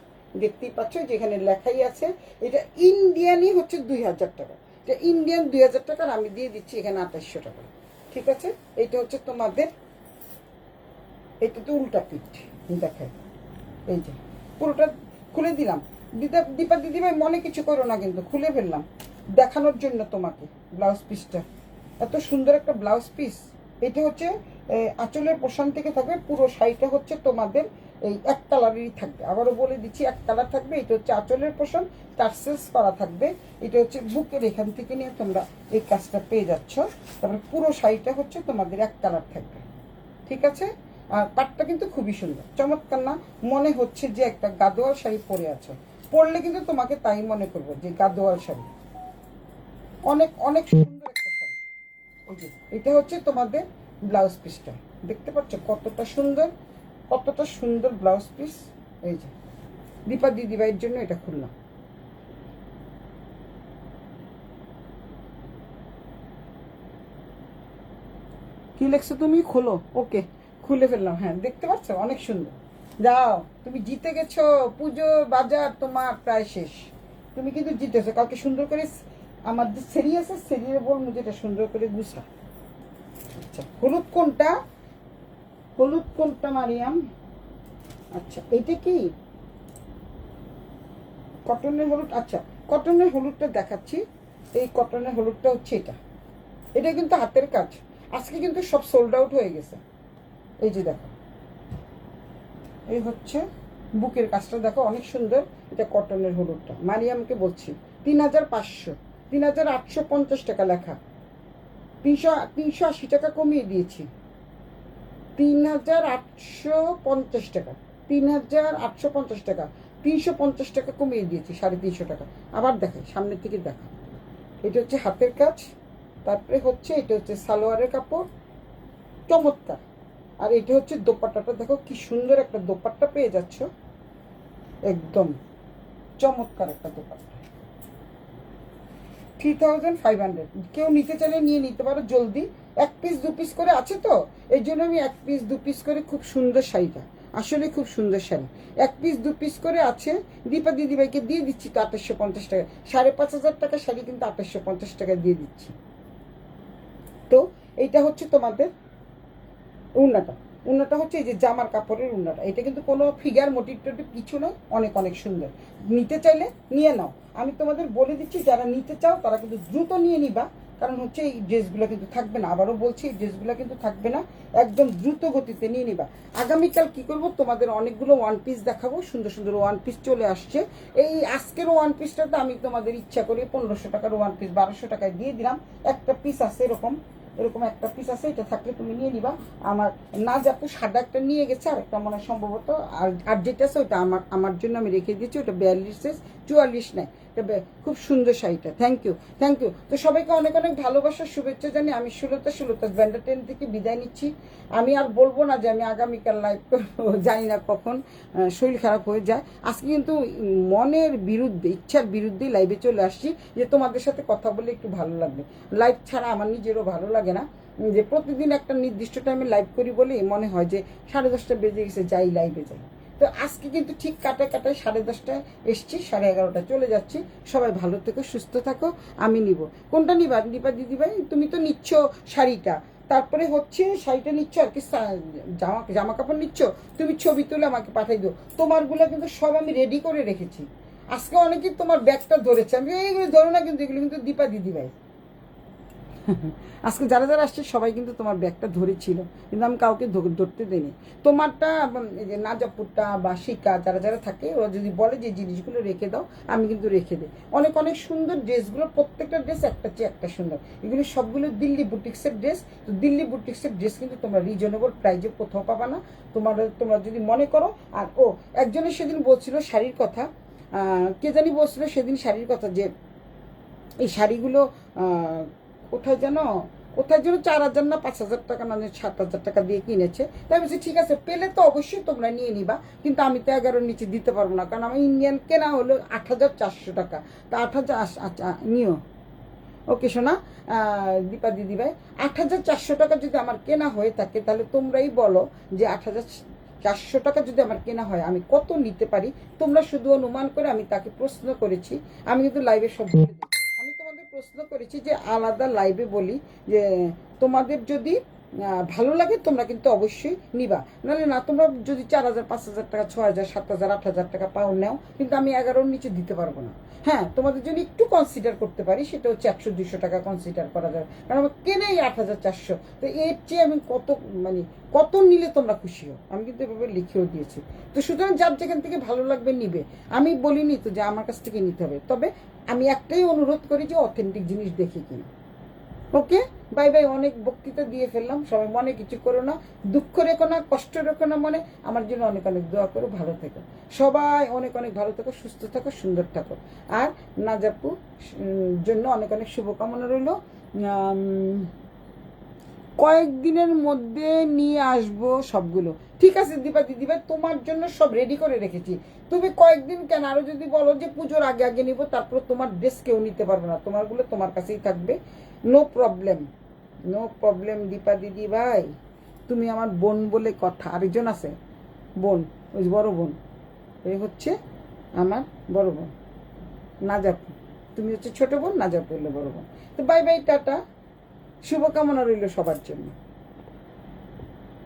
Speaker 1: দেখতেই পাচ্ছ যেখানে লেখাই আছে। এটা ইন্ডিয়ানই হচ্ছে 2,000 টাকা। এটা ইন্ডিয়ান 2,000 টাকার আমি দিয়ে দিচ্ছি এখানে 2,800 টাকা। ঠিক আছে, এটা হচ্ছে তোমাদের, এটা তো উল্টা পিঠ দেখায়। এই যে পুরোটা খুলে দিলাম। দীপা দিদিভাই মনে কিছু করো না, কিন্তু খুলে ফেললাম দেখানোর জন্য তোমাকে ব্লাউজ পিসটা। এত সুন্দর একটা ব্লাউজ পিস। এটা হচ্ছে আঁচলের পোষণ থেকে থাকবে, পুরো শাড়িটা হচ্ছে তোমাদের এই এক কালারেরই থাকবে। আবারও বলে দিচ্ছি, এক কালার থাকবে। এটা হচ্ছে আঁচলের পোষণ, টার্সেলস করা থাকবে। এটা হচ্ছে বুকের এখান থেকে নিয়ে তোমরা এই কাজটা পেয়ে যাচ্ছ। তারপরে পুরো শাড়িটা হচ্ছে তোমাদের এক কালার থাকবে। ঠিক আছে, আর পাটটা কিন্তু খুবই সুন্দর, চমৎকার না? মনে হচ্ছে যে একটা গাদোয়াল শাড়ি পরে আছো, পরলে কিন্তু তোমাকে তাই মনে করবো যে গাদোয়াল শাড়ি। অনেক অনেক সুন্দর একটা শাড়ি। এই যে এটা হচ্ছে তোমাদের ব্লাউজ পিসটা, দেখতে পাচ্ছ কতটা সুন্দর, কতটা সুন্দর ব্লাউজ পিস। এই যে দীপা দিদিভাইয়ের জন্য এটা খুললাম। কি লেখছো তুমি? খোলো। ওকে, খুলে ফেললাম। হ্যাঁ দেখতে পাচ্ছ অনেক সুন্দর। যাও, তুমি জিতে গেছো। পুজো বাজার তোমার প্রায় শেষ, তুমি কিন্তু জিতেছো। কালকে সুন্দর করে আমার যে সেরি আছে, সেরিয়ে বলবো যেটা সুন্দর করে গুছা। আচ্ছা, হলুদ কোনটা? হলুদ কোনটা মারিয়াম? আচ্ছা এইটা কি কটনের হলুদ? আচ্ছা, কটনের হলুদটা দেখাচ্ছি। এই কটনের হলুদটা হচ্ছে এটা। এটা কিন্তু হাতের কাজ, আজকে কিন্তু সব সোল্ড আউট হয়ে গেছে। এই যে দেখো, এই হচ্ছে বুকের কাজটা, দেখো অনেক সুন্দর। এটা কটনের হলুদটা মারিয়ামকে বলছি 3,500, 3,850 টাকা লেখা। 380 টাকা কমিয়ে দিয়েছি, 3,850 টাকা, 3,850 টাকা, 350 টাকা কমিয়ে দিয়েছি, 350 টাকা। আবার দেখাই, সামনের থেকে দেখা। এটা হচ্ছে হাতের কাজ, তারপরে হচ্ছে এটা হচ্ছে সালোয়ারের কাপড়, চমৎকার। আর এটা হচ্ছে দোপাট্টাটা, দেখো কি সুন্দর একটা দোপাট্টা পেয়ে যাচ্ছ, একদম চমৎকার একটা দোপাট্টা। 3,500। কেউ নিতে চাইলে নিয়ে নিতে পারো জলদি। 1 পিস 2 পিস করে আছে তো, এই জন্য আমি 1 পিস 2 পিস করে, খুব সুন্দর শাড়িটা, আসলে খুব সুন্দর শাড়ি। 1 পিস 2 পিস করে আছে। দীপা দিদিভাইকে দিয়ে দিচ্ছি তো 2,850 টাকা। 5,500 টাকা শাড়ি কিন্তু 2,850 টাকা দিয়ে দিচ্ছি। তো এইটা হচ্ছে তোমাদের উন্নাটা। উন্নাটা হচ্ছে এই যে জামার কাপড়ের উন্নাটা। এটা কিন্তু কোনো ফিগার মোটিভ টোটিভ কিছু নয়, অনেক অনেক সুন্দর। নিতে চাইলে নিয়ে নাও। আমি তোমাদের বলে দিচ্ছি, যারা নিতে চাও তারা কিন্তু দ্রুত নিয়ে নিবা, কারণ হচ্ছে এই ড্রেসগুলো কিন্তু থাকবে না। আবারও বলছি, এই ড্রেসগুলো কিন্তু থাকবে না, একদম দ্রুত গতিতে নিয়ে নিবা। আগামীকাল কি করব, তোমাদের অনেকগুলো ওয়ান পিস দেখাবো, সুন্দর সুন্দর ওয়ান পিস চলে আসছে। এই আজকের ওয়ান পিসটাতে আমি তোমাদের ইচ্ছা করে 1500 টাকার ওয়ান পিস 1200 টাকায় দিয়ে দিলাম। একটা পিস আছে এরকম একটা পিস আছে, এটা থাকলে তুমি নিয়ে নিবা। আমার না যাতে সাদা একটা নিয়ে গেছে, আর একটা মনে হয় সম্ভবত, আর যেটা আছে ওটা আমার জন্য আমি রেখে দিয়েছি, ওটা 42 44 নেয়। খুব সুন্দর শাড়িটা। Thank you. তো সবাইকে অনেক অনেক ভালোবাসার শুভেচ্ছা জানি। আমি সুলতা ভ্যান্ডার টেন থেকে বিদায় নিচ্ছি। আমি আর বলবো না যে আমি আগামীকাল লাইভ করবো, জানি না কখন শরীর খারাপ হয়ে যায়। আজকে কিন্তু মনের বিরুদ্ধে, ইচ্ছার বিরুদ্ধেই লাইভে চলে আসছি, যে তোমাদের সাথে কথা বলে একটু ভালো লাগবে। লাইভ ছাড়া আমার নিজেরও ভালো লাগে না, যে প্রতিদিন একটা নির্দিষ্ট টাইমে লাইভ করি বলে মনে হয় যে 10:30 বেজে গেছে, যাই লাইভে যাই। তো আজকে কিন্তু ঠিক কাটায় 10:30 এসছি, 11:30 চলে যাচ্ছি। সবাই ভালো থেকো, সুস্থ থাকো। আমি নিব কোনটা নিবা দিদি ভাই? তুমি তো নিচ্ছ শাড়িটা, তারপরে হচ্ছে শাড়িটা নিচ্ছ আর কি, জামা কাপড় নিচ্ছ। তুমি ছবি তুলে আমাকে পাঠাই দিও। তোমারগুলো কিন্তু সব আমি রেডি করে রেখেছি। আজকে অনেকেই তোমার ব্যাগটা ধরেছে, আমি এইগুলো ধরো না, কিন্তু এগুলো কিন্তু দীপা দিদি ভাই। আজকে যারা যারা আসছে সবাই কিন্তু তোমার ব্যাগটা ধরেছিল, কিন্তু আমি কাউকে ধরতে দিইনি। তোমারটা যে নাজাপুরটা বা শিকা যারা যারা থাকে, ওরা যদি বলে যে জিনিসগুলো রেখে দাও, আমি কিন্তু রেখে দিই। অনেক অনেক সুন্দর ড্রেসগুলো, প্রত্যেকটা ড্রেস একটা চেয়ে একটা সুন্দর। এগুলো সবগুলো দিল্লি বুটিক্সের ড্রেস। তো দিল্লি বুটিক্সের ড্রেস কিন্তু তোমরা রিজনেবল প্রাইজে কোথাও পাবা না। তোমরা যদি মনে করো। আর একজনের সেদিন বলছিল শাড়ির কথা, কে জানি বলছিল সেদিন শাড়ির কথা, যে এই শাড়িগুলো কোথায় যেন 4,000 না 5,000 টাকা, না 7,000 টাকা দিয়ে কিনেছে। তাই বলছি ঠিক আছে, পেলে তো অবশ্যই তোমরা নিয়ে নিবা, কিন্তু আমি তো 11-র নিচে দিতে পারবো না, কারণ আমার ইন্ডিয়ান কেনা হলো 8,400 টাকা। তা 8,000, আচ্ছা নিও, ওকে শোনা দীপা দিদি ভাই, 8,400 টাকা যদি আমার কেনা হয়ে থাকে, তাহলে তোমরাই বলো যে 8,400 টাকা যদি আমার কেনা হয়, আমি কত নিতে পারি। তোমরা শুধু অনুমান করে, আমি তাকে প্রশ্ন করেছি, আমি কিন্তু লাইভে সব বলে দিই। আমি তোমাদের প্রশ্ন করেছি যে আলাদা লাইভে বলি যে তোমাদের যদি ভালো লাগে তোমরা কিন্তু অবশ্যই নিবা, নাহলে না। তোমরা যদি 4,000 5,000 টাকা 6,000 7,000 8,000 টাকা পাও নেও, কিন্তু আমি 11-র নিচে দিতে পারবো না। হ্যাঁ, তোমাদের জন্য একটু কনসিডার করতে পারি, সেটা হচ্ছে 100-200 টাকা কনসিডার করা যাবে, কারণ আমার কেনেই 8,400। তো এর চেয়ে আমি কত নিলে তোমরা খুশি হও, আমি কিন্তু এভাবে লিখেও দিয়েছি। তো সুতরাং যার যেখান থেকে ভালো লাগবে নিবে। আমি বলিনি তো যে আমার কাছ থেকে নিতে হবে, তবে আমি একটাই অনুরোধ করি যে অথেন্টিক জিনিস দেখি কিনা। ওকে, বাই বাই। অনেক বক্তৃতা দিয়ে ফেললাম, সবাই মনে কিছু করো না, দুঃখ রেখো না, কষ্ট রেখো না মনে। আমার জন্য অনেক অনেক দোয়া করো, ভালো থেকো সবাই, অনেক অনেক ভালো থাকো, সুস্থ থাকো, সুন্দর থাকো। আর নাজাপু জন্য অনেক অনেক শুভকামনা রইল। কয়েকদিনের মধ্যে নিয়ে আসবো সবগুলো। ঠিক আছে দীপা দিদি ভাই, তোমার জন্য সব রেডি করে রেখেছি। তুমি কয়েকদিন কেন, আরো যদি বলো যে পুজোর আগে আগে নিবো, তারপর তোমার ড্রেস কেউ নিতে পারবে না, তোমারগুলো তোমার কাছেই থাকবে। নো প্রবলেম দীপা দিদি ভাই। তুমি আমার বোন বলে কথা। আরেকজন আছে বোন, ওই বড় বোন, এই হচ্ছে আমার বড় বোন নাজাপু। তুমি হচ্ছে ছোট বোন, নাজাপু হলো বড় বোন। তো বাই বাই, টাটা, শুভকামনা রইল সবার জন্য।